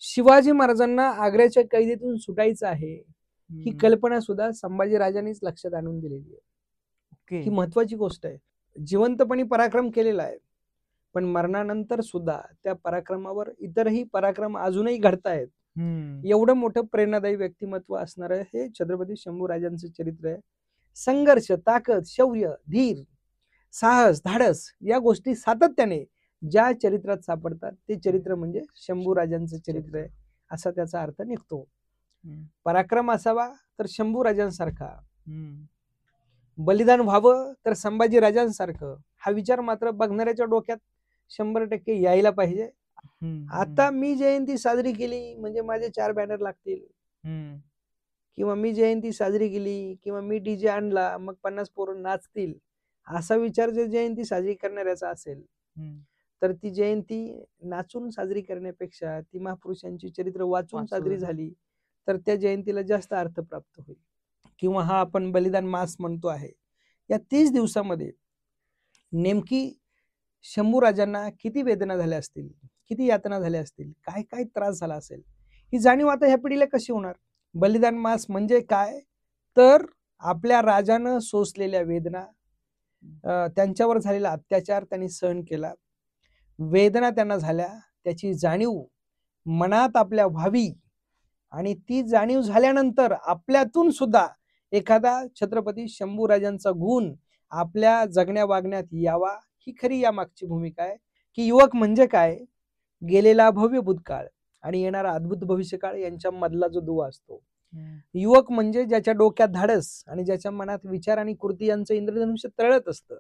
शिवाजी महाराजांना आग्र्याच्या कैदेतून सुटायचं आहे ही कल्पना सुद्धा संभाजीराजांनीच लक्षात आणून दिलेली आहे. ही महत्वाची गोष्ट आहे. जिवंतपणी पराक्रम केलेला आहे, पण मरणानंतर सुद्धा त्या पराक्रमावर इतरही पराक्रम अजूनही घडतायत. एवढं मोठं प्रेरणादायी व्यक्तिमत्व असणारं हे छत्रपती शंभूराजांचं चरित्र आहे. संघर्ष, ताकद, शौर्य, धीर, साहस, धाडस या गोष्टी सातत्याने ज्या चरित्रात सापडतात ते चरित्र म्हणजे शंभूराजांचं चरित्र आहे असा त्याचा अर्थ निघतो. पराक्रम असावा तर शंभूराजांसारखा, बलिदान व्हावं तर संभाजीराजांसारखं, हा विचार मात्र बघणाऱ्याच्या डोक्यात 100% यायला पाहिजे. आता मी जयंती साजरी केली म्हणजे माझे 4 बॅनर लागतील, किंवा मी जयंती साजरी केली किंवा मी डीजे आणला मग 50 पोरं नाचतील, असा विचार जर जयंती साजरी करणाऱ्याचा असेल तर ती जयंती नाचून साजरी करण्यापेक्षा ती महापुरुषांची चरित्र वाचून साजरी झाली तर त्या जयंतीला जास्त अर्थ प्राप्त होईल. किंवा हा आपण बलिदान मास म्हणतो आहे, या 30 दिवसामध्ये नेमकी शंभूराजांना किती वेदना झाल्या असतील, किती यातना झाल्या असतील, काय काय त्रास झाला असेल, ही जाणीव आता ह्या पिढीला कशी होणार. बलिदान मास म्हणजे काय तर आपल्या राजानं सोसलेल्या वेदना, त्यांच्यावर झालेला अत्याचार त्यांनी सहन केला, वेदना त्यांना झाल्या, त्याची जाणीव मनात आपल्या व्हावी आणि ती जाणीव झाल्यानंतर आपल्यातून सुद्धा एखादा छत्रपती शंभूराजांचा गुण आपल्या जगण्या वागण्यात यावा, ही खरी या मागची भूमिका आहे. की युवक म्हणजे काय, गेलेला भव्य भूतकाळ आणि येणारा अद्भुत भविष्यकाळ यांच्या मधला जो दुवा असतो. युवक म्हणजे ज्याच्या डोक्यात धाडस आणि ज्याच्या मनात विचार आणि कृती यांचं इंद्रधनुष्य तळत असतं.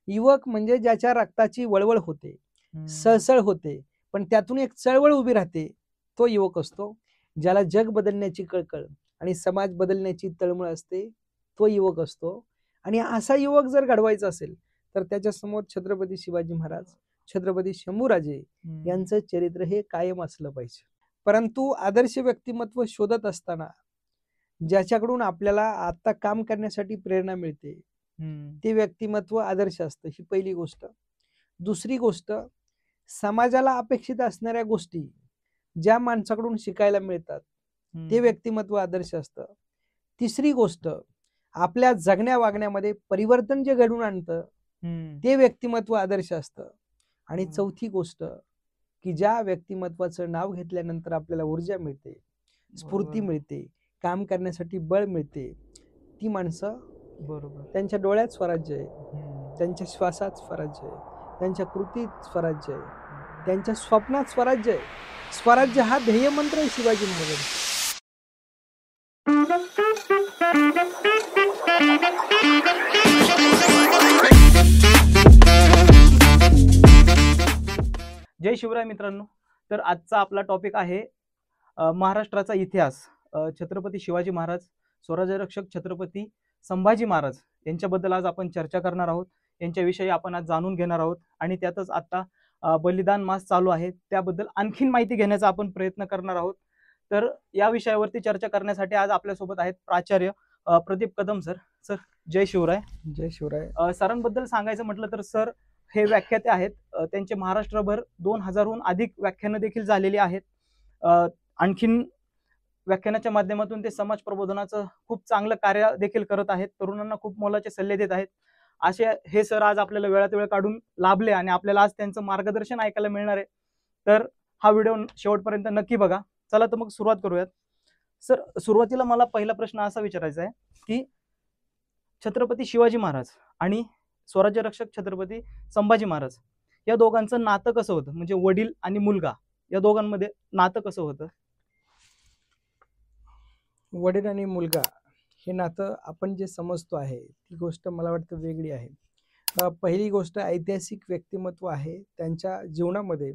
युवक म्हणजे ज्याच्या रक्ताची वळवळ होते, सळसळ होते, पण त्यातून एक चळवळ उभी राहते, तो युवक असतो. ज्याला जग बदलण्याची कळकळ आणि समाज बदलण्याची तळमळ असते, तो युवक असतो. आणि असा युवक जर घडवायचा असेल तर त्याच्या समोर छत्रपती शिवाजी महाराज, छत्रपती शंभूराजे यांचं चरित्र हे कायम असलं पाहिजे. परंतु आदर्श व्यक्तिमत्व शोधत असताना ज्याच्याकडून आपल्याला आता काम करण्यासाठी प्रेरणा मिळते ते व्यक्तिमत्व आदर्श असतं, ही पहिली गोष्ट. दुसरी गोष्ट, समाजाला अपेक्षित असणाऱ्या गोष्टी ज्या माणसाकडून शिकायला मिळतात ते व्यक्तिमत्व आदर्श असतं. तिसरी गोष्ट, आपल्या जगण्या वागण्यामध्ये परिवर्तन जे घडून आणतं ते व्यक्तिमत्व आदर्श असतं. आणि चौथी गोष्ट, की ज्या व्यक्तिमत्वाचं नाव घेतल्यानंतर आपल्याला ऊर्जा मिळते, स्फूर्ती मिळते, काम करण्यासाठी बळ मिळते, ती माणसं त्यांच्या डोळ्यात स्वराज्य आहे, त्यांच्या श्वासात स्वराज्य आहे, त्यांच्या कृतीत स्वराज्य आहे, त्यांच्या स्वप्नात स्वराज्य आहे. स्वराज्य हा ध्येय मंत्र आहे शिवाजी महाराजांचा. जय शिवराय मित्रांनो. तर आजचा आपला टॉपिक आहे महाराष्ट्राचा इतिहास. छत्रपती शिवाजी महाराज, स्वराज्यरक्षक छत्रपती संभाजी महाराज यांच्याबद्दल आज आपण चर्चा करणार आहोत. यांच्याविषयी आपण आज जाणून घेणार आहोत आणि त्यातच आता बलिदान मास चालू आहे त्याबद्दल आणखीन माहिती घेण्याचा आपण प्रयत्न करणार आहोत. तर या विषयावरती चर्चा करण्यासाठी आज आपल्यासोबत आहेत प्राचार्य प्रदीप कदम सर. सर जय शिवराय. जय शिवराय. सरांबद्दल सांगायचं म्हटलं तर सर हे व्याख्याते आहेत. त्यांचे महाराष्ट्रभर 2000हून अधिक व्याख्यानं देखील झालेली आहेत. आणखीन व्याख्यानाच्या माध्यमातून ते समाज प्रबोधनाचं खूप चांगलं कार्य देखील करत आहेत. तरुणांना खूप मोलाचे सल्ले देत आहेत. असे हे सर आज आपल्याला वेळात वेळ काढून लाभले आणि आपल्याला आज त्यांचं मार्गदर्शन ऐकायला मिळणार आहे. तर हा व्हिडिओ शेवटपर्यंत नक्की बघा. चला तर मग सुरुवात करूयात. सर सुरुवातीला मला पहिला प्रश्न असा विचारायचा आहे की छत्रपती शिवाजी महाराज आणि स्वराज्यरक्षक छत्रपती संभाजी महाराज या दोघांचं नातं कसं होतं, म्हणजे वडील आणि मुलगा या दोघांमध्ये नातं कसं होतं? वडील आणि मुलगा हे नातं आपण जे समजतो आहे ती गोष्ट मला वाटतं वेगळी आहे. पहिली गोष्ट, ऐतिहासिक व्यक्तिमत्व आहे, त्यांच्या जीवनामध्ये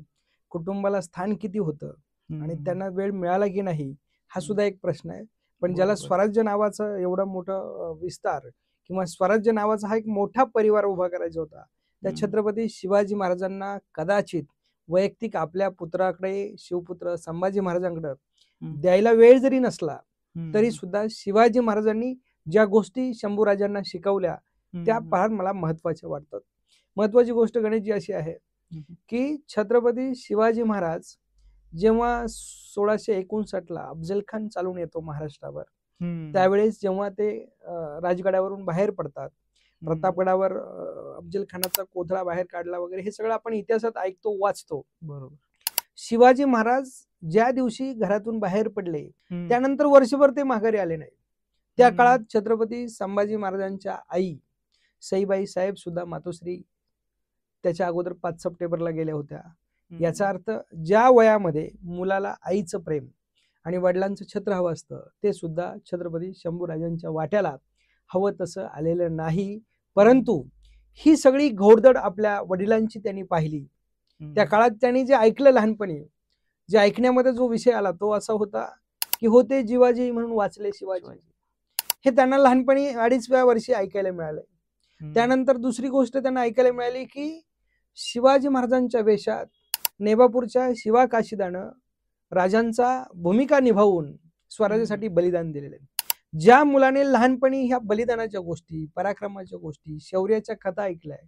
कुटुंबाला स्थान किती होतं आणि त्यांना वेळ मिळाला की नाही हा सुद्धा एक प्रश्न आहे. पण ज्याला स्वराज्य नावाचं एवढं मोठं विस्तार किंवा स्वराज्य नावाचा हा एक मोठा परिवार उभा करायचा होता, त्या छत्रपती शिवाजी महाराजांना कदाचित वैयक्तिक आपल्या पुत्राकडे, शिवपुत्र संभाजी महाराजांकडे द्यायला वेळ जरी नसला तरी सुद्धा शिवाजी महाराजांनी ज्या गोष्टी शंभूराजांना शिकवल्या त्या फार मला महत्वाच्या वाटतात. महत्वाची गोष्ट गणेशजी अशी आहे की छत्रपती शिवाजी महाराज जेव्हा 1659 अफजल खान चालून येतो महाराष्ट्रावर, त्यावेळेस जेव्हा ते राजगडावरून बाहेर पडतात, प्रतापगडावर अफजल खानाचा कोथळा बाहेर काढला वगैरे, हे सगळं आपण इतिहासात ऐकतो, वाचतो. बरोबर. शिवाजी महाराज ज्या दिवशी घरातून बाहेर पडले त्यानंतर वर्षभर ते माघारी आले नाही. त्या काळात छत्रपती संभाजी महाराजांच्या आई सईबाई साहेब सुद्धा मातोश्री त्याच्या अगोदर 5 सप्टेंबरला गेल्या होत्या. याचा अर्थ ज्या वयामध्ये मुलाला आईचं प्रेम आणि वडिलांचं छत्र हवं असतं, ते सुद्धा छत्रपती शंभूराजांच्या वाट्याला हवं तसं आलेलं नाही. परंतु ही सगळी घोडदड आपल्या वडिलांची त्यांनी पाहिली. त्या काळात त्यांनी जे ऐकलं लहानपणी, जे ऐकण्यामध्ये जो विषय आला तो असा होता की होते जीवाजी म्हणून वाचले शिवाजी. हे त्यांना लहानपणी 2.5व्या वर्षी ऐकायला मिळालं. त्यानंतर दुसरी गोष्ट त्यांना ऐकायला मिळाली की शिवाजी महाराजांच्या वेशात नेबापूरच्या शिवा काशीदानं राजांचा भूमिका निभावून स्वराज्यासाठी बलिदान दिलेले. ज्या मुलाने लहानपणी ह्या बलिदानाच्या गोष्टी, पराक्रमाच्या गोष्टी, शौर्याच्या कथा ऐकल्याय,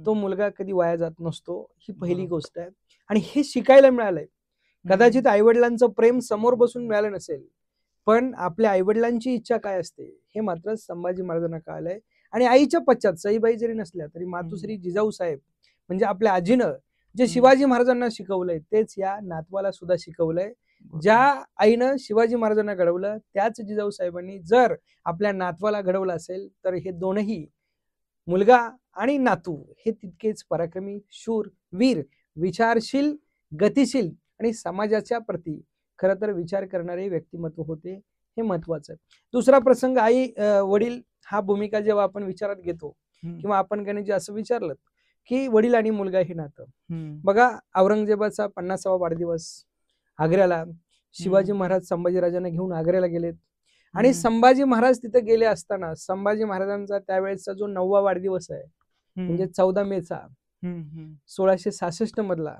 तो मुलगा कधी वाया जात नसतो. ही पहिली गोष्ट आहे. आणि हे शिकायला मिळालंय. कदाचित आईवडिलांचं प्रेम समोर बसून मिळालं नसेल, पण आपल्या आईवडिलांची इच्छा काय असते हे मात्र संभाजी महाराजांना कळालंय. आणि आईच्या पश्चात सईबाई जरी नसल्या तरी मातोश्री जिजाऊ साहेब म्हणजे आपल्या आजीनं जे शिवाजी महाराजांना शिकवलंय तेच या नातवाला सुद्धा शिकवलंय. ज्या आईनं शिवाजी महाराजांना घडवलं त्याच जिजाऊ साहेबांनी जर आपल्या नातवाला घडवलं असेल तर हे दोनही मुलगा आणि नातू हे तितकेच पराक्रमी, शूर, वीर, विचारशील, गतिशील आणि समाजाच्या प्रती खरं तर विचार करणारे व्यक्तिमत्व होते. हे महत्वाचं आहे. दुसरा प्रसंग, आई वडील हा भूमिका जेव्हा आपण विचारात घेतो किंवा आपण काही जे असं विचारलं की वडील आणि मुलगा हे नातं, बघा औरंगजेबाचा 50वा वाढदिवस आग्र्याला शिवाजी महाराज संभाजीराजांना घेऊन आग्र्याला गेलेत. आणि संभाजी महाराज तिथे गेले असताना संभाजी महाराजांचा त्यावेळेसचा जो 9वा वाढदिवस आहे म्हणजे 14 मेचा 1666 मधला,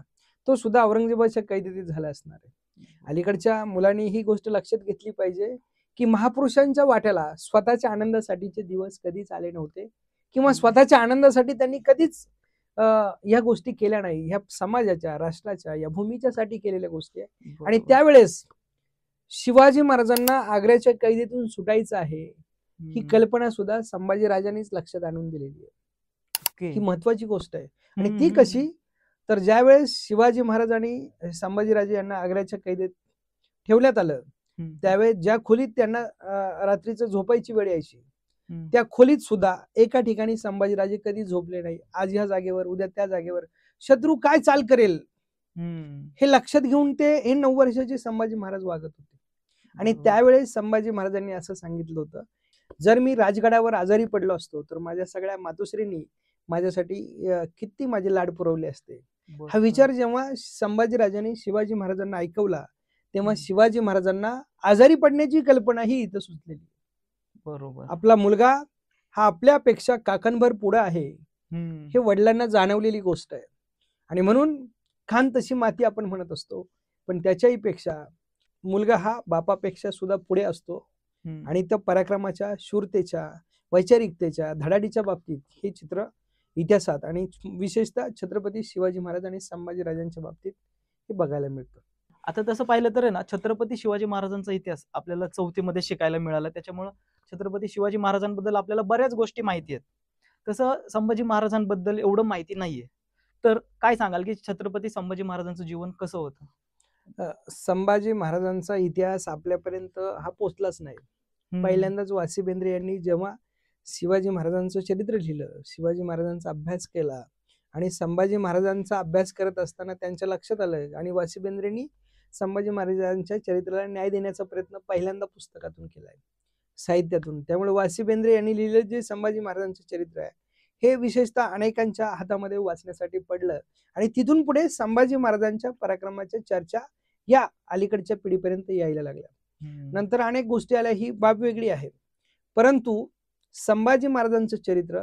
तो सुद्धा औरंगजेबाच्या कैदेत झाला असणार आहे. अलीकडच्या मुलांनी ही गोष्ट लक्षात घेतली पाहिजे की महापुरुषांच्या वाट्याला स्वतःच्या आनंदासाठीचे दिवस कधीच आले नव्हते किंवा स्वतःच्या आनंदासाठी त्यांनी कधीच ह्या गोष्टी केल्या नाही. ह्या समाजाच्या, राष्ट्राच्या, या भूमीच्या साठी केलेल्या गोष्टी आहे. आणि त्यावेळेस शिवाजी महाराजांना आग्र्याच्या कैदेतून सुटायचं आहे ही कल्पना सुद्धा संभाजीराजांनीच लक्षात आणून दिलेली आहे. ही महत्वाची गोष्ट आहे. आणि ती कशी, तर ज्यावेळेस शिवाजी महाराज आणि संभाजीराजे यांना आग्र्याच्या कैदेत ठेवण्यात आलं त्यावेळेस ज्या खोलीत त्यांना रात्रीचं झोपायची वेळ यायची त्या खोलीत सुद्धा एका ठिकाणी संभाजीराजे कधी झोपले नाही. आज ह्या जागेवर, उद्या त्या जागेवर, शत्रू काय चाल करेल हे लक्षात घेऊन ते 9 वर्षाचे संभाजी महाराज वागत होते. आणि त्यावेळेस संभाजी महाराजांनी असं सांगितलं होतं, जर मी राजगडावर आजारी पडलो असतो तर माझ्या सगळ्या मातोश्रींनी माझ्यासाठी किती माझे लाड पुरवले असते. हा विचार जेव्हा संभाजीराजांनी शिवाजी महाराजांना ऐकवला तेव्हा शिवाजी महाराजांना आजारी पडण्याची कल्पना ही इथं सुचलेली. बरोबर, आपला मुलगा हा आपल्यापेक्षा काकणभर पुढे आहे हे वडिलांना जाणवलेली गोष्ट आहे. आणि म्हणून खान तशी माती आपण म्हणत असतो, पण त्याच्याही पेक्षा मुलगा हा बापापेक्षा सुद्धा पुढे असतो. आणि त्या पराक्रमाच्या, शूरतेच्या, वैचारिकतेच्या, धडाडीच्या बाबतीत हे चित्र इतिहासात आणि विशेषतः छत्रपती शिवाजी महाराज आणि संभाजीराजांच्या बाबतीत हे बघायला मिळतं. आता तसं पाहिलं तर आहे ना, छत्रपती शिवाजी महाराजांचा इतिहास आपल्याला 4थी मध्ये शिकायला मिळाला. त्याच्यामुळे छत्रपती शिवाजी महाराजांबद्दल आपल्याला बऱ्याच गोष्टी माहिती आहेत. तसं संभाजी महाराजांबद्दल एवढं माहिती नाहीये. तर काय सांगाल की छत्रपती संभाजी महाराजांचं जीवन कसं होतं? संभाजी महाराजांचा इतिहास आपल्यापर्यंत हा पोचलाच नाही. पहिल्यांदाच वासी बेंद्रे यांनी जेव्हा शिवाजी महाराजांचं चरित्र लिहिलं, शिवाजी महाराजांचा अभ्यास केला आणि संभाजी महाराजांचा अभ्यास करत असताना त्यांच्या लक्षात आलं आणि वासी बेंद्रेंनी संभाजी महाराजांच्या चरित्राला न्याय देण्याचा प्रयत्न पहिल्यांदा पुस्तकातून केलाय, साहित्यातून. त्यामुळे वासी बेंद्रे यांनी लिहिलेलं जे संभाजी महाराजांचं चरित्र आहे हे विशेषतः अनेकांच्या हातामध्ये वाचण्यासाठी पडलं. आणि तिथून पुढे संभाजी महाराजांच्या पराक्रमाच्या चर्चा या अलीकडच्या पिढीपर्यंत यायला लागल्या. नंतर अनेक गोष्टी आल्या, ही बाब वेगळी आहे. परंतु संभाजी महाराजांचं चरित्र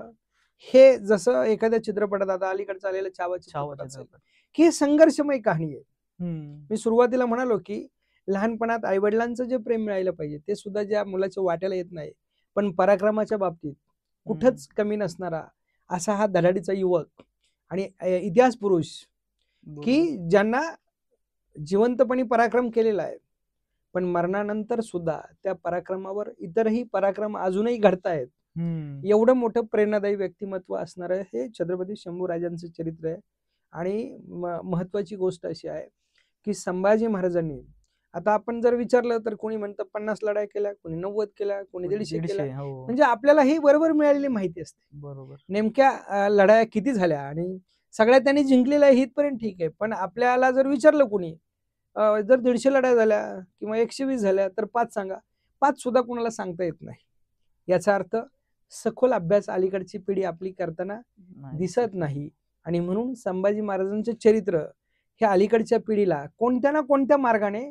हे जसं एखाद्या चित्रपटात आता अलीकडचं आलेलं छावा की संघर्षमय कहाणी आहे. मी सुरुवातीला म्हणालो की लहानपणात आईवडिलांचं जे प्रेम मिळायला पाहिजे ते सुद्धा ज्या मुलाच्या वाट्याला येत नाही, पण पराक्रमाच्या बाबतीत कुठंच कमी नसणारा असा हा धडाडीचा युवक आणि इतिहास पुरुष की ज्यांना जिवंतपणी पराक्रम केलेला आहे, पण मरणानंतर सुद्धा त्या पराक्रमावर इतरही पराक्रम अजूनही घडतायत. एवढं मोठं प्रेरणादायी व्यक्तिमत्व असणारं हे छत्रपती शंभूराजांचं चरित्र आहे. आणि महत्वाची गोष्ट अशी आहे की संभाजी महाराजांनी, आता आपण जर विचारलं तर कोणी म्हणतं 50 लढाई केल्या, कोणी 90 केल्या, कोणी 150 केल्या. म्हणजे आपल्याला ही बरोबर मिळालेली माहिती असते, बरोबर नेमक्या लढाया किती झाल्या आणि सगळ्या त्यांनी जिंकलेल्या आहे इथपर्यंत ठीक आहे. पण आपल्याला जर विचारलं कोणी जर 150 लढाया झाल्या किंवा 120 झाल्या तर 5 सांगा, 5 सुद्धा कोणाला सांगता येत नाही. याचा अर्थ सखोल अभ्यास अलीकडची पिढी आपली करताना दिसत नाही. आणि म्हणून संभाजी महाराजांचे चरित्र हे अलीकडच्या पिढीला कोणत्या ना कोणत्या मार्गाने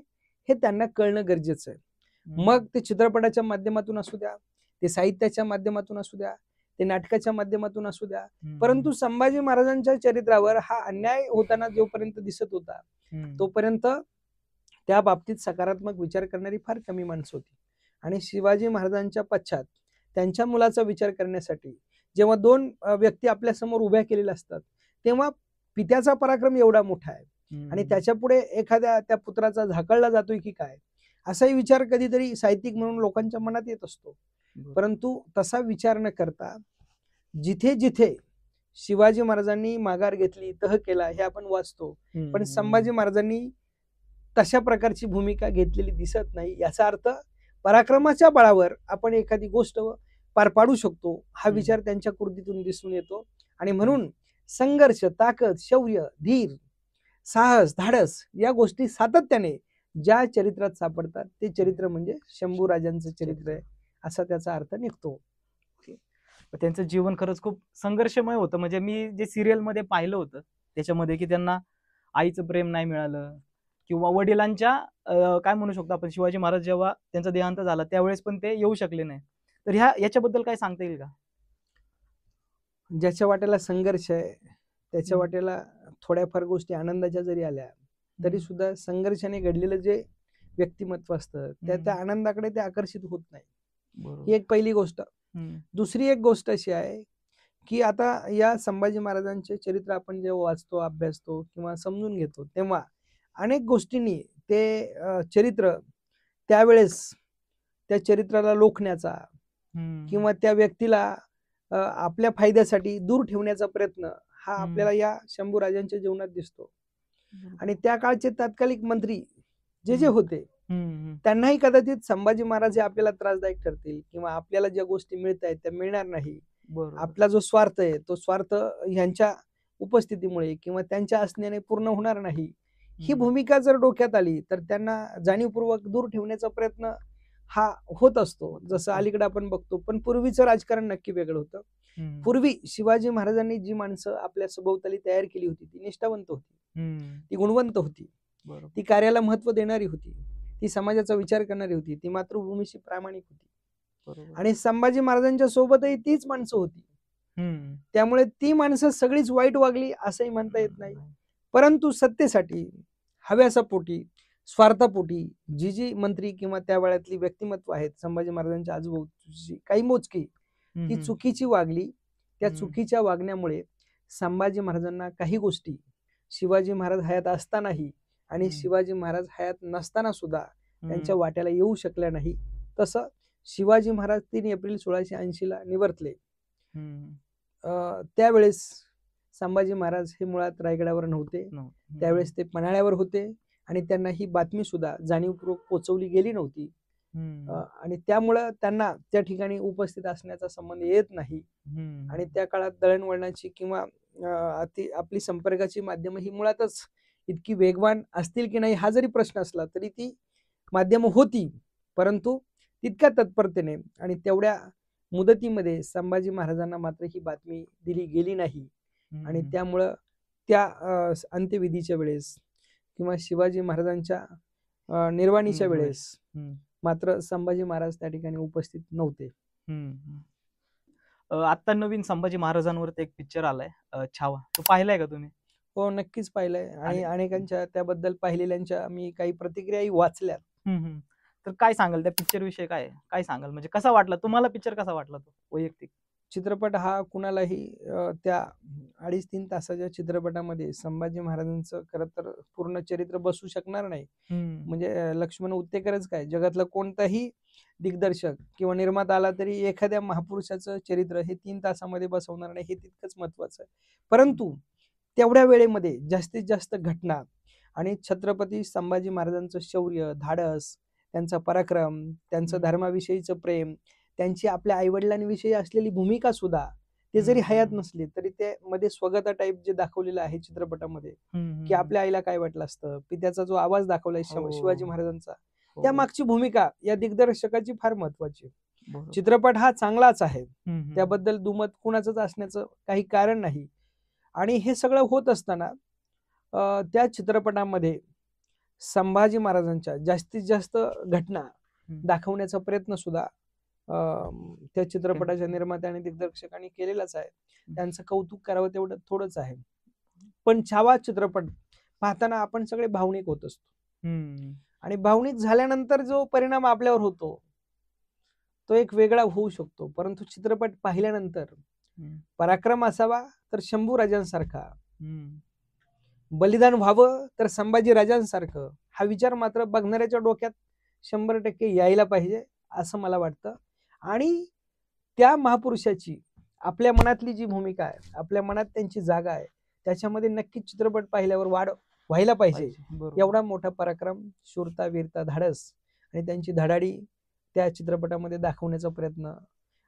हे त्यांना कळणं गरजेचं आहे. मग ते चित्रपटाच्या माध्यमातून असू द्या, ते साहित्याच्या माध्यमातून असू द्या, ते नाटकाच्या माध्यमातून असू द्या, परंतु संभाजी महाराजांच्या चरित्रावर हा अन्याय होताना जोपर्यंत दिसत होता तोपर्यंत त्या बाबतीत सकारात्मक विचार करणारी फार कमी माणसं होती. आणि शिवाजी महाराजांच्या पश्चात त्यांच्या मुलाचा विचार करण्यासाठी जेव्हा 2 व्यक्ती आपल्या समोर उभ्या केलेल्या असतात तेव्हा पित्याचा पराक्रम एवढा मोठा आहे आणि त्याच्या पुढे एखाद्या त्या पुत्राचा झाकळला जातोय की काय, असाही विचार कधीतरी साहित्यिक म्हणून लोकांच्या मनात येत असतो. परंतु तसा विचार न करता जिथे जिथे शिवाजी महाराजांनी माघार घेतली, तह केला, हे आपण वाचतो, पण संभाजी महाराजांनी तशा प्रकारची भूमिका घेतलेली दिसत नाही. याचा अर्थ पराक्रमाच्या बळावर आपण एखादी गोष्ट पार पाडू शकतो हा विचार त्यांच्या कृतीतून दिसून येतो. आणि म्हणून संघर्ष, ताकद, शौर्य, धीर, साहस, धाडस या गोष्टी सातत्याने ज्या चरित्रात सापडतात ते चरित्र म्हणजे शंभूराजांचं चरित्र आहे, असा त्याचा अर्थ निघतो. त्यांचं जीवन खरंच खूप संघर्षमय होतं. म्हणजे मी जे सिरियल मध्ये पाहिलं होतं त्याच्यामध्ये की त्यांना आईचं प्रेम नाही मिळालं किंवा वडिलांच्या काय म्हणू शकतो आपण, शिवाजी महाराज जेव्हा त्यांचा देहांत झाला त्यावेळेस पण ते येऊ शकले नाही. तर याच्याबद्दल काय सांगता येईल का? ज्याच्या वाट्याला संघर्ष आहे त्याच्या वाट्याला थोड्याफार गोष्टी आनंदाच्या जरी आल्या तरी सुद्धा संघर्षाने घडलेलं जे व्यक्तिमत्व असतं त्या आनंदाकडे ते आकर्षित होत नाही. ही एक पहिली गोष्ट. दुसरी एक गोष्ट अशी आहे की आता या संभाजी महाराजांचे चरित्र आपण जेव्हा वाचतो, अभ्यासतो किंवा समजून घेतो तेव्हा अनेक गोष्टींनी ते चरित्र त्यावेळेस त्या चरित्राला लोखण्याचा किंवा त्या व्यक्तीला आपल्या फायद्यासाठी दूर ठेवण्याचा प्रयत्न हा आपल्याला या शंभूराजांच्या जीवनात दिसतो. आणि त्या काळचे तत्कालिक मंत्री जे जे होते त्यांनाही कदाचित संभाजी महाराज हे आपल्याला त्रासदायक ठरतील किंवा आपल्याला ज्या गोष्टी मिळत आहेत त्या मिळणार नाही, आपला जो स्वार्थ आहे तो स्वार्थ ह्यांच्या उपस्थितीमुळे किंवा त्यांच्या असण्याने पूर्ण होणार नाही, ही भूमिका जर डोक्यात आली तर त्यांना जाणीवपूर्वक दूर ठेवण्याचा प्रयत्न हा होत असतो, जसं अलीकडे आपण बघतो. पण पूर्वीचं राजकारण नक्की वेगळं होतं. पूर्वी शिवाजी महाराजांनी जी माणसं आपल्या सभोवताली तयार केली होती ती निष्ठावंत होती, ती गुणवंत होती, ती कार्याला महत्व देणारी होती, ती समाजाचा विचार करणारी होती, ती मातृभूमीशी प्रामाणिक होती. आणि संभाजी महाराजांच्या सोबतही तीच माणसं होती. त्यामुळे ती माणसं सगळीच वाईट वागली असंही म्हणता येत नाही. परंतु सत्तेसाठी, हव्यासापोटी, स्वार्थापोटी जी जी मंत्री किंवा त्या वेळातली व्यक्तिमत्व आहेत संभाजी महाराजांच्या आजूबाजूची काही मोजकी, ती चुकीची वागली. त्या चुकीच्या वागण्यामुळे संभाजी महाराजांना काही गोष्टी शिवाजी महाराज हयात असतानाही आणि शिवाजी महाराज हयात नसताना सुद्धा त्यांच्या वाट्याला येऊ शकल्या नाही. तसं शिवाजी महाराज 3 एप्रिल 1680 ला निवर्तले. त्यावेळेस संभाजी महाराज हे मुळात रायगडावर नव्हते, त्यावेळेस ते पन्हाळ्यावर होते आणि त्यांना ही बातमी सुद्धा जाणीवपूर्वक पोचवली गेली नव्हती. आणि त्यामुळं त्यांना त्या ठिकाणी उपस्थित असण्याचा संबंध येत नाही. आणि त्या काळात दळणवळणाची किंवा आपली संपर्काची माध्यम ही मुळातच इतकी वेगवान असतील की नाही हा जरी प्रश्न असला तरी ती माध्यम होती, परंतु तितक्या तत्परतेने आणि तेवढ्या मुदतीमध्ये संभाजी महाराजांना मात्र ही बातमी दिली गेली नाही. आणि त्यामुळं त्या अंत्यविधीच्या वेळेस किंवा शिवाजी महाराजांच्या निर्वाणीच्या वेळेस मात्र संभाजी महाराज त्या ठिकाणी उपस्थित नव्हते. आता नवीन संभाजी महाराजांवर एक पिक्चर आलाय छावा, तो पाहिलाय का तुम्ही? हो, नक्कीच पाहिलंय आणि अनेकांच्या त्याबद्दल पाहिलेल्यांच्या मी काही प्रतिक्रियाही वाचल्या. तर काय सांगाल त्या पिक्चर विषयी, काय सांगाल, म्हणजे कसा वाटला तुम्हाला पिक्चर, कसा वाटला तो वैयक्तिक? चित्रपट हा कुणालाही त्या 2.5-3 तासाच्या चित्रपटामध्ये संभाजी महाराजांचं खरं तर पूर्ण चरित्र बसू शकणार नाही. म्हणजे लक्ष्मण उत्तेकरच काय, जगातला कोणताही दिग्दर्शक किंवा निर्माता आला तरी एखाद्या महापुरुषाचं चरित्र हे 3 तासामध्ये बसवणार नाही, हे तितकंच महत्वाचं आहे. परंतु तेवढ्या वेळेमध्ये जास्तीत जास्त घटना आणि छत्रपती संभाजी महाराजांचं शौर्य, धाडस, त्यांचा पराक्रम, त्यांचं धर्माविषयीचं प्रेम, त्यांची आपल्या आईवडिलांविषयी असलेली भूमिका सुद्धा, ते जरी हयात नसली तरी ते मध्ये स्वगता टाईप जे दाखवलेलं आहे चित्रपटामध्ये, की आपल्या आईला काय वाटलं असतं, पित्याचा जो आवाज दाखवलाय शिवाजी महाराजांचा, त्या मागची भूमिका या दिग्दर्शकाची फार महत्वाची. चित्रपट हा चांगलाच आहे, त्याबद्दल दुमत कुणाचंच असण्याचं काही कारण नाही. आणि हे सगळं होत असताना त्या चित्रपटामध्ये संभाजी महाराजांच्या जास्तीत जास्त घटना दाखवण्याचा प्रयत्न सुद्धा त्या चित्रपटाच्या निर्मात्या आणि दिग्दर्शकांनी केलेलाच आहे. त्यांचं कौतुक करावं तेवढं थोडंच आहे. पण छावा चित्रपट पाहताना आपण सगळे भावनिक होत असतो, आणि भावनिक झाल्यानंतर जो परिणाम आपल्यावर होतो तो एक वेगळा होऊ शकतो. परंतु चित्रपट पाहिल्यानंतर पराक्रम असावा तर शंभू राजांसारखा, बलिदान व्हावं तर संभाजी राजांसारखं, हा विचार मात्र बघणाऱ्याच्या डोक्यात 100% यायला पाहिजे असं मला वाटतं. आणि त्या महापुरुषाची आपल्या मनातली जी भूमिका आहे, आपल्या मनात त्यांची जागा आहे, त्याच्यामध्ये नक्कीच चित्रपट पाहिल्यावर वाढ व्हायला पाहिजे. एवढा मोठा पराक्रम, शूरता, वीरता, धाडस आणि त्यांची धडाडी त्या चित्रपटामध्ये दाखवण्याचा प्रयत्न,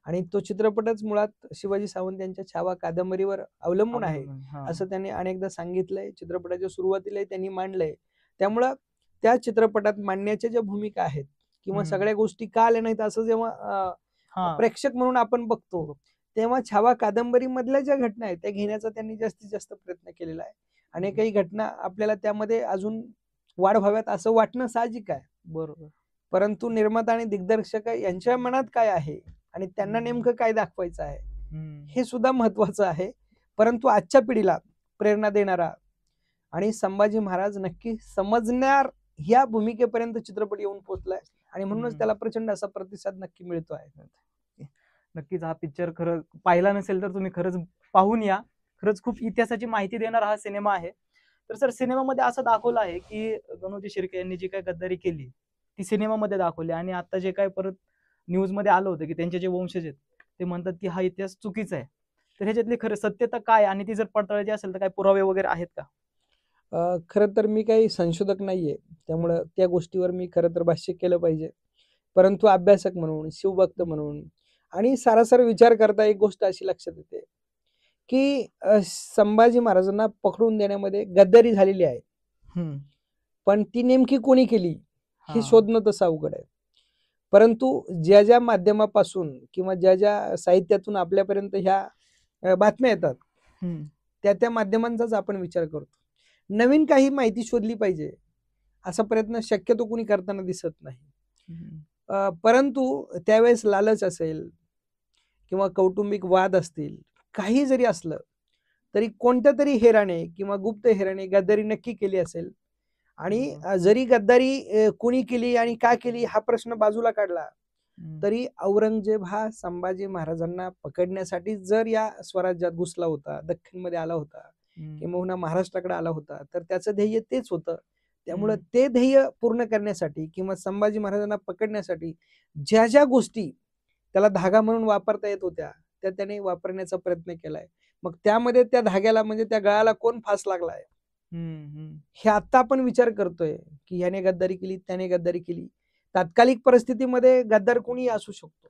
आणि तो चित्रपटच मुळात शिवाजी सावंत यांच्या छावा कादंबरीवर अवलंबून आहे असं त्यांनी अनेकदा सांगितलंय. चित्रपटाच्या सुरुवातीला त्यांनी मांडलंय. त्यामुळं त्या चित्रपटात मांडण्याच्या ज्या भूमिका आहेत किंवा सगळ्या गोष्टी का आल्या नाहीत असं जेव्हा प्रेक्षक म्हणून आपण बघतो, तेव्हा छावा कादंबरी मधल्या ज्या घटना आहेत त्या घेण्याचा त्यांनी जास्तीत जास्त प्रयत्न केलेला आहे. आणि काही घटना आपल्याला त्यामध्ये अजून वाढ व्हाव्यात असं वाटणं साहजिक आहे. बरोबर. परंतु निर्माता आणि दिग्दर्शक यांच्या मनात काय आहे आणि त्यांना नेमकं काय दाखवायचं आहे हे सुद्धा महत्वाचं आहे. परंतु आजच्या पिढीला प्रेरणा देणारा आणि संभाजी महाराज नक्की समजणार या भूमिकेपर्यंत चित्रपट येऊन पोहोचलाय, आणि म्हणूनच त्याला प्रचंड असा प्रतिसाद नक्की मिळतो आहे. नक्कीच हा पिक्चर खरं पाहिला नसेल तर तुम्ही खरंच पाहून या. खरंच खूप इतिहासाची माहिती देणारा हा सिनेमा आहे. तर सर, सिनेमामध्ये असं दाखवलं आहे की गणोजी शिर्के यांनी जी काय गद्दारी केली ती सिनेमामध्ये दाखवली, आणि आता जे काय परत न्यूज मध्ये आलं होतं की त्यांचे जे वंशज आहेत ते म्हणतात की हा इतिहास चुकीचा आहे. तर ह्याच्यातली खरं सत्यता काय, आणि ती जर पडताळायची असेल तर काय पुरावे वगैरे आहेत का? खरं तर मी काही संशोधक नाहीये, त्यामुळं त्या गोष्टीवर मी खरं तर भाष्य केलं पाहिजे. परंतु अभ्यासक म्हणून, शिवभक्त म्हणून आणि सारासार विचार करता एक गोष्ट अशी लक्षात येते की संभाजी महाराजांना पकडून देण्यामध्ये गद्दारी झालेली आहे, पण ती नेमकी कोणी केली हे शोधणं तसं अवघड आहे. परंतु ज्या ज्या माध्यमापासून किंवा ज्या ज्या साहित्यातून आपल्यापर्यंत ह्या बातम्या येतात त्या माध्यमांचाच आपण विचार करतो. नवीन काही माहिती शोधली पाहिजे असा प्रयत्न शक्यतो कोणी करताना दिसत नाही. परंतु त्यावेळेस लालच असेल किंवा कौटुंबिक वाद असतील, काही जरी असलं तरी कोणत्या तरी हेराने किंवा गुप्त हेराने गद्दारी नक्की केली असेल. आणि जरी गद्दारी कोणी केली आणि का केली हा प्रश्न बाजूला काढला तरी औरंगजेब हा संभाजी महाराजांना पकडण्यासाठी जर या स्वराज्यात घुसला होता, दख्खनमध्ये आला होता किंवा महाराष्ट्राकडे आला होता, तर त्याचं ध्येय तेच होतं. त्यामुळे ते ध्येय पूर्ण करण्यासाठी किंवा संभाजी महाराजांना पकडण्यासाठी ज्या ज्या गोष्टी त्याला धागा म्हणून वापरता येत होत्या त्या त्याने वापरण्याचा प्रयत्न केलाय. मग त्यामध्ये त्या धाग्याला म्हणजे त्या गळाला कोण फास लागलाय हे आता आपण विचार करतोय की ह्याने गद्दारी केली, त्याने गद्दारी केली. तात्कालिक परिस्थितीमध्ये गद्दार कोणी असू शकतो,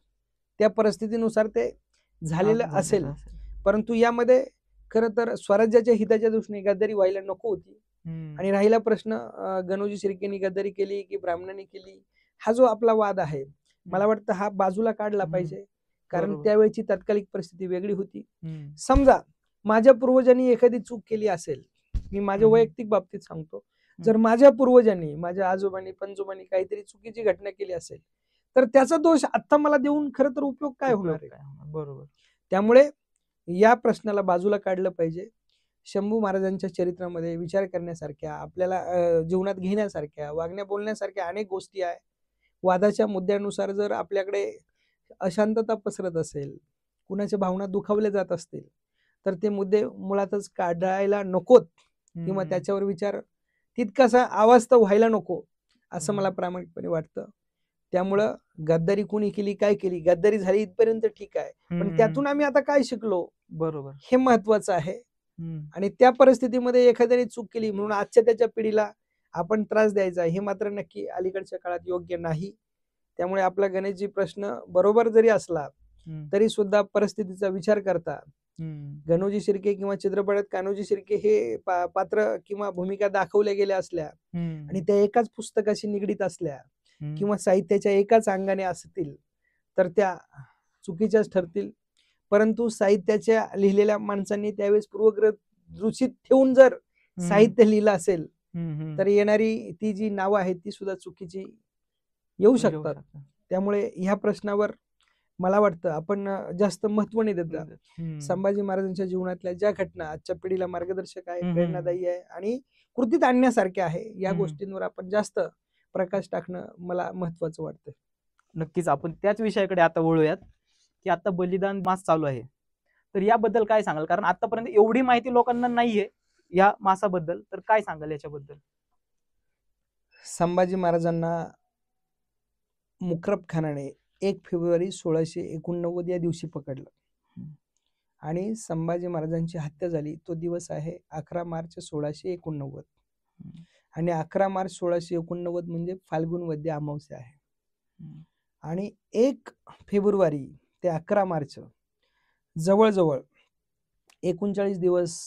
त्या परिस्थितीनुसार ते झालेलं असेल. परंतु यामध्ये खरं तर स्वराज्याच्या हिताच्या दृष्टीने गद्दारी व्हायला नको होती. आणि राहिला प्रश्न गणोजी शिर्केंनी गद्दारी केली की ब्राह्मणांनी केली, हा जो आपला वाद आहे मला वाटतं हा बाजूला काढला पाहिजे, कारण त्यावेळची तात्कालिक परिस्थिती वेगळी होती. समजा माझ्या पूर्वजांनी एखादी चूक केली असेल, मी माझ्या वैयक्तिक बाबतीत सांगतो, जर माझ्या पूर्वजांनी, माझ्या आजोबांनी पंजोबांनी काहीतरी चुकीची घटना केली असेल तर त्याचा दोष आता मला देऊन खरं तर उपयोग काय होणार आहे? बरोबर. त्यामुळे या प्रश्नाला बाजूला काढलं पाहिजे. शंभू महाराजांच्या चरित्रामध्ये विचार करण्यासारख्या, आपल्याला जीवनात घेण्यासारख्या, वागण्या बोलण्यासारख्या अनेक गोष्टी आहे. वादाच्या मुद्द्यानुसार जर आपल्याकडे अशांतता पसरत असेल, कुणाच्या भावना दुखावल्या जात असतील तर ते मुद्दे मुळातच काढायला नकोत, किंवा त्याच्यावर विचार तितकासा आवाज तर व्हायला नको, असं मला प्रामाणिकपणे वाटतं. त्यामुळं गद्दारी कोणी केली, काय केली, गद्दारी झाली इथपर्यंत ठीक आहे, पण त्यातून आम्ही आता काय शिकलो, बरोबर, हे महत्वाचं आहे. आणि त्या परिस्थितीमध्ये एखाद्याने चूक केली म्हणून आजच्या त्याच्या पिढीला आपण त्रास द्यायचा, हे मात्र नक्की अलीकडच्या काळात योग्य नाही. त्यामुळे आपला गणेशजी प्रश्न बरोबर जरी असला तरी सुद्धा परिस्थितीचा विचार करता गणोजी शिर्के किंवा चित्रपटात कान्होजी शिर्के हे पात्र किंवा भूमिका दाखवल्या गेल्या असल्या आणि त्या एकाच पुस्तकाशी निगडीत असल्या किंवा साहित्याच्या एकाच अंगाने असतील तर त्या चुकीच्याच ठरतील. परंतु साहित्याच्या लिहिलेल्या माणसांनी त्यावेळेस पूर्वग्रह दूषित ठेवून जर साहित्य लिहिलं असेल तर येणारी ती जी नावं आहेत ती सुद्धा चुकीची येऊ शकतात. त्यामुळे ह्या प्रश्नावर मला वाटतं आपण जास्त महत्व नाही देत. संभाजी महाराजांच्या जीवनातल्या ज्या घटना आजच्या पिढीला मार्गदर्शक आहे, प्रेरणादायी आहे आणि कृतीत आणण्यासारख्या आहे, या गोष्टींवर आपण जास्त प्रकाश टाकणं मला महत्वाचं वाटतं. नक्कीच आपण त्याच विषयाकडे आता वळूयात की आता बलिदान मास चालू आहे, तर याबद्दल काय सांगाल? कारण आतापर्यंत एवढी माहिती लोकांना नाहीये या मासाबद्दल, तर काय सांगाल याच्याबद्दल? संभाजी महाराजांना मुकरब खानाने 1 फेब्रुवारी 1689 या दिवशी पकडलं आणि संभाजी महाराजांची हत्या झाली तो दिवस आहे 11 मार्च 1689 आणि 11 मार्च 1689 म्हणजे फाल्गुन वद्य अमावस्या आहे. आणि 1 फेब्रुवारी ते 11 मार्च जवळजवळ 39 दिवस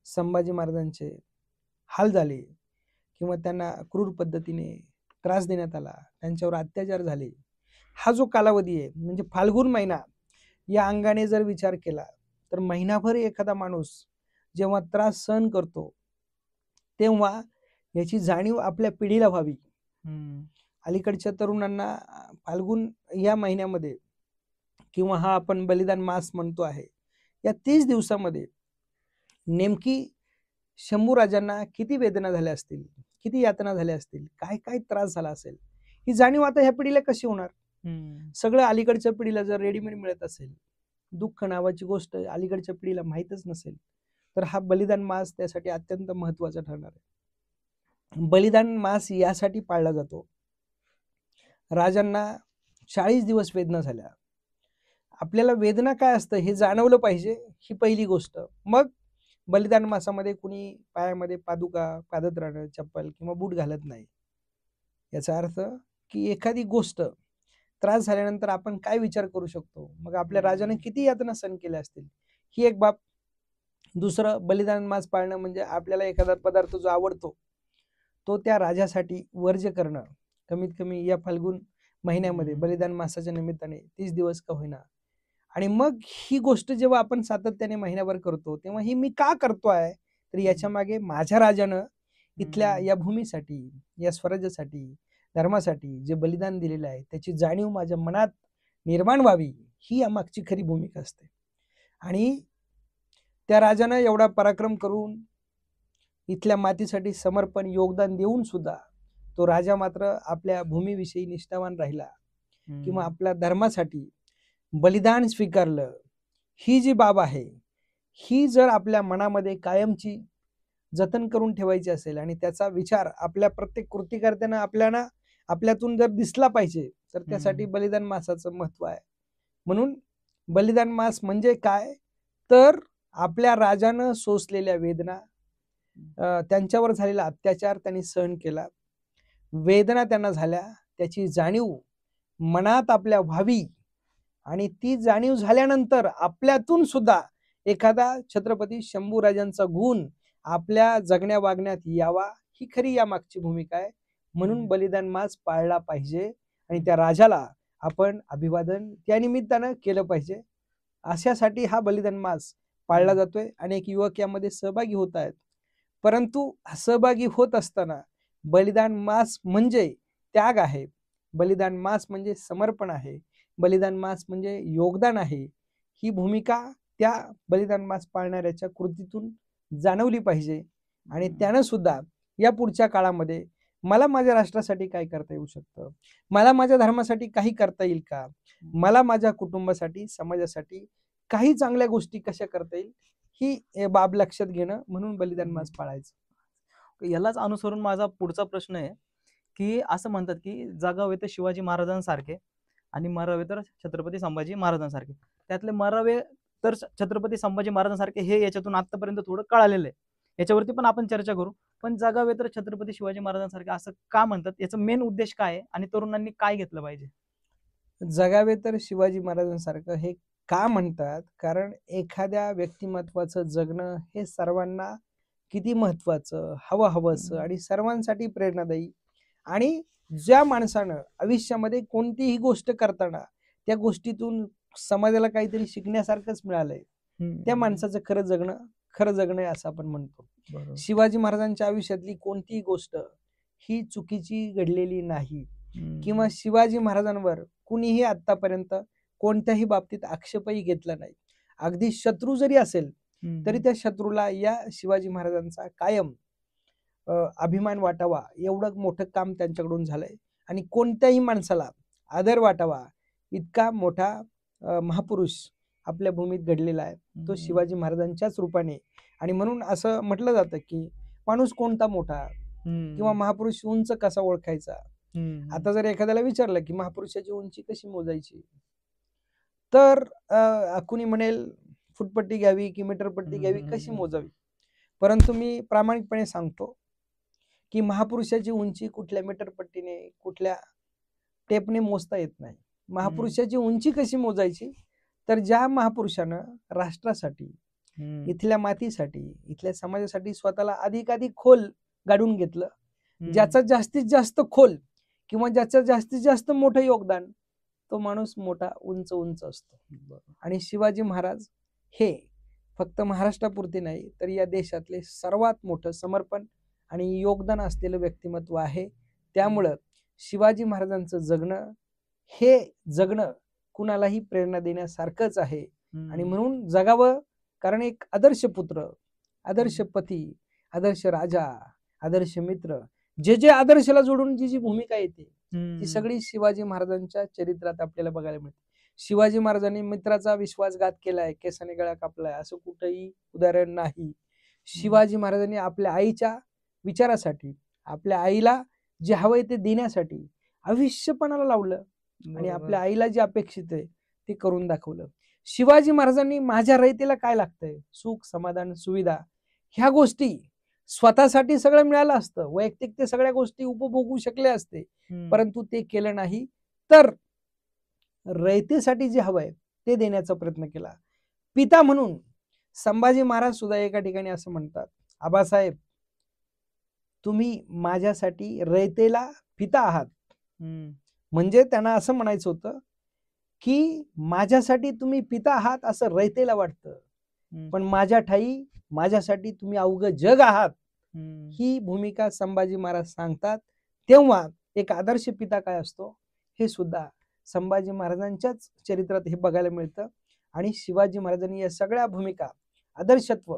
संभाजी महाराजांचे हाल झाले किंवा त्यांना क्रूर पद्धतीने त्रास देण्यात आला, त्यांच्यावर अत्याचार झाले. हा जो कालावधी आहे म्हणजे फाल्गुन महिना या अंगाने जर विचार केला तर महिनाभर एखादा माणूस जेव्हा त्रास सहन करतो तेव्हा याची जाणीव आपल्या पिढीला व्हावी. अलीकडच्या तरुणांना फाल्गुन या महिन्यामध्ये किंवा हा आपण बलिदान मास म्हणतो आहे या 30 दिवसामध्ये नेमकी शंभूराजांना किती वेदना झाल्या असतील, किती यातना झाल्या असतील, काय काय त्रास झाला असेल, ही जाणीव आता ह्या पिढीला कशी होणार? सगळं अलीकडच्या पिढीला जर रेडीमेड मिळत असेल, दुःख नावाची गोष्ट अलीकडच्या पिढीला माहीतच नसेल, तर हा बलिदान मास त्यासाठी अत्यंत महत्वाचा ठरणार आहे. बलिदान मास यासाठी पाळला जातो, राजांना 40 दिवस वेदना झाल्या, आपल्याला वेदना काय असतं हे जाणवलं पाहिजे, ही पहिली गोष्ट. मग बलिदान मासामध्ये कुणी पायामध्ये पादुका, पादत्राणं, चप्पल किंवा बूट घालत नाही. याचा अर्थ की एखादी गोष्ट त्रास झाल्यानंतर आपण काय विचार करू शकतो, मग आपल्या राजाने किती यातना सहन केल्या असतील, ही एक बाब. दुसरं, बलिदान मास पाळणं म्हणजे आपल्याला एखादा पदार्थ जो आवडतो तो त्या राजासाठी वर्ज्य करणं, कमीत कमी या फाल्गुन महिन्यामध्ये बलिदान मासाच्या निमित्ताने 30 दिवस का होईना. आणि मग ही गोष्ट जेव्हा आपण सातत्याने महिन्याभर करतो तेव्हा ही मी का करतोय, तर याच्या मागे माझ्या राजानं इथल्या या भूमीसाठी, या स्वराज्यासाठी, धर्मासाठी जे बलिदान दिलेलं आहे त्याची जाणीव माझ्या मनात निर्माण व्हावी, ही यामागची खरी भूमिका असते. आणि त्या राजानं एवढा पराक्रम करून इथल्या मातीसाठी समर्पण योगदान देऊन सुद्धा तो राजा मात्र आपल्या भूमीविषयी निष्ठावान राहिला किंवा आपल्या धर्मासाठी बलिदान स्वीकारलं, ही जी बाब आहे ही जर आपल्या मनामध्ये कायमची जतन करून ठेवायची असेल आणि त्याचा विचार आपल्या प्रत्येक कृतीकर्त्यांना आपल्यातून जर दिसला पाहिजे तर त्यासाठी बलिदान मासाचं महत्व आहे. म्हणून बलिदान मास म्हणजे काय, तर आपल्या राजानं सोसलेल्या वेदना, त्यांच्यावर झालेला अत्याचार त्यांनी सहन केला, वेदना त्यांना झाल्या, त्याची जाणीव मनात आपल्या व्हावी आणि ती जाणीव झाल्यानंतर आपल्यातून सुद्धा एखादा छत्रपती शंभूराजांचा गुण आपल्या जगण्या वागण्यात यावा, ही खरी या मागची भूमिका आहे. म्हणून बलिदान मास पाळला पाहिजे आणि त्या राजाला आपण अभिवादन त्या निमित्तानं केलं पाहिजे. अशासाठी हा बलिदान मास पाळला जातोय. अनेक युवक यामध्ये सहभागी होत आहेत, परंतु सहभागी होत असताना बलिदान मास म्हणजे त्याग आहे, बलिदान मास म्हणजे समर्पण आहे, बलिदान मास म्हणजे योगदान आहे, ही भूमिका त्या बलिदान मास पाळणाऱ्याच्या कृतीतून जाणवली पाहिजे. आणि त्यानं सुद्धा या पुढच्या काळामध्ये मला माझ्या राष्ट्रासाठी काय करता येऊ शकतं, मला माझ्या धर्मासाठी काही करता येईल का, मला माझ्या कुटुंबासाठी समाजासाठी काही चांगल्या गोष्टी कशा करता येईल, ही बाब लक्षात घेणं, म्हणून बलिदान मास पाळायचं. यालाच अनुसरून माझा पुढचा प्रश्न आहे की असं म्हणतात की जगावे तर शिवाजी महाराजांसारखे आणि मरावे तर छत्रपती संभाजी महाराजांसारखे. त्यातले मरावे तर छत्रपती संभाजी महाराजांसारखे हे याच्यातून आतापर्यंत थोडं कळालेलं आहे, याच्यावरती पण आपण चर्चा करू. पण जगावे तर छत्रपती शिवाजी महाराजांसारखे असं का म्हणतात, याचा मेन उद्देश काय आहे आणि तरुणांनी काय घेतलं पाहिजे? जगावे तर शिवाजी महाराजांसारखं हे का म्हणतात, कारण एखाद्या व्यक्तिमत्वाचं जगणं हे सर्वांना किती महत्वाचं, हवंसं आणि सर्वांसाठी प्रेरणादायी, आणि ज्या माणसानं आयुष्यामध्ये कोणतीही गोष्ट करताना त्या गोष्टीतून समाजाला काहीतरी शिकण्यासारखंच मिळालंय, त्या माणसाचं खरं जगणं असं आपण म्हणतो. शिवाजी महाराजांच्या आयुष्यातली कोणतीही गोष्ट ही चुकीची घडलेली नाही, किंवा शिवाजी महाराजांवर कुणीही आतापर्यंत कोणत्याही बाबतीत आक्षेपही घेतला नाही. अगदी शत्रू जरी असेल तरी त्या शत्रूला या शिवाजी महाराजांचा कायम अभिमान वाटावा, एवढं मोठं काम त्यांच्याकडून झालंय. आणि कोणत्याही माणसाला आदर वाटावा इतका मोठा महापुरुष आपल्या भूमीत घडलेला आहे, तो शिवाजी महाराजांच्याच रूपाने. आणि म्हणून असं म्हटलं जातं की माणूस कोणता मोठा किंवा महापुरुष उंच कसा ओळखायचा. आता जर एखाद्याला विचारलं की महापुरुषाची उंची कशी मोजायची, तर कुणी म्हणेल फुटपट्टी घ्यावी की मीटरपट्टी घ्यावी, कशी मोजावी. परंतु मी प्रामाणिकपणे सांगतो की महापुरुषाची उंची कुठल्या मीटरपट्टीने, कुठल्या टेपने मोजता येत नाही. महापुरुषाची उंची कशी मोजायची, तर ज्या महापुरुषानं राष्ट्रासाठी, इथल्या मातीसाठी, इथल्या समाजासाठी स्वतःला अधिकाधिक खोल गाडून घेतलं, ज्याचा जास्तीत जास्त खोल किंवा ज्याचं जास्तीत जास्त मोठं योगदान, तो माणूस मोठा उंच असतो. आणि शिवाजी महाराज हे फक्त महाराष्ट्रापुरते नाही तर या देशातले सर्वात मोठं समर्पण आणि योगदान असलेलं व्यक्तिमत्व आहे. त्यामुळं शिवाजी महाराजांचं जगणं कुणालाही प्रेरणा देण्यासारखंच आहे. आणि म्हणून जगावं, कारण एक आदर्श पुत्र, आदर्श पती, आदर्श राजा, आदर्श मित्र, जे आदर्शाला जोडून जी भूमिका येते ती सगळी शिवाजी महाराजांच्या चरित्रात आपल्याला बघायला मिळते. शिवाजी महाराजांनी मित्राचा विश्वासघात केलाय, केसाने गळा कापलाय, असं कुठंही उदाहरण नाही. शिवाजी महाराजांनी आपल्या आईच्या विचारासाठी, आपल्या आईला जे हवंय ते देण्यासाठी आयुष्यपणाला लावलं आणि आपल्या आईला जे अपेक्षित आहे ते करून दाखवलं. शिवाजी महाराजांनी माझ्या रयतेला काय लागतंय, सुख, समाधान, सुविधा, ह्या गोष्टी स्वतःसाठी सगळं मिळालं असतं, वैयक्तिक ते सगळ्या गोष्टी उपभोगू शकले असते, परंतु ते केलं नाही, तर रयतेसाठी जे हवंय ते देण्याचा प्रयत्न केला. पिता म्हणून संभाजी महाराज सुद्धा एका ठिकाणी असं म्हणतात, आबासाहेब तुम्ही माझ्यासाठी रयतेला पिता आहात. म्हणजे त्यांना असं म्हणायचं होतं की माझ्यासाठी तुम्ही पिता आहात असं रयतेला वाटतं, पण माझ्या ठाई माझ्यासाठी तुम्ही अवघं जग आहात, ही भूमिका संभाजी महाराज सांगतात. तेव्हा एक आदर्श पिता काय असतो हे सुद्धा संभाजी महाराजांच्याच चरित्रात हे बघायला मिळतं. आणि शिवाजी महाराजांनी या सगळ्या भूमिका, आदर्शत्व,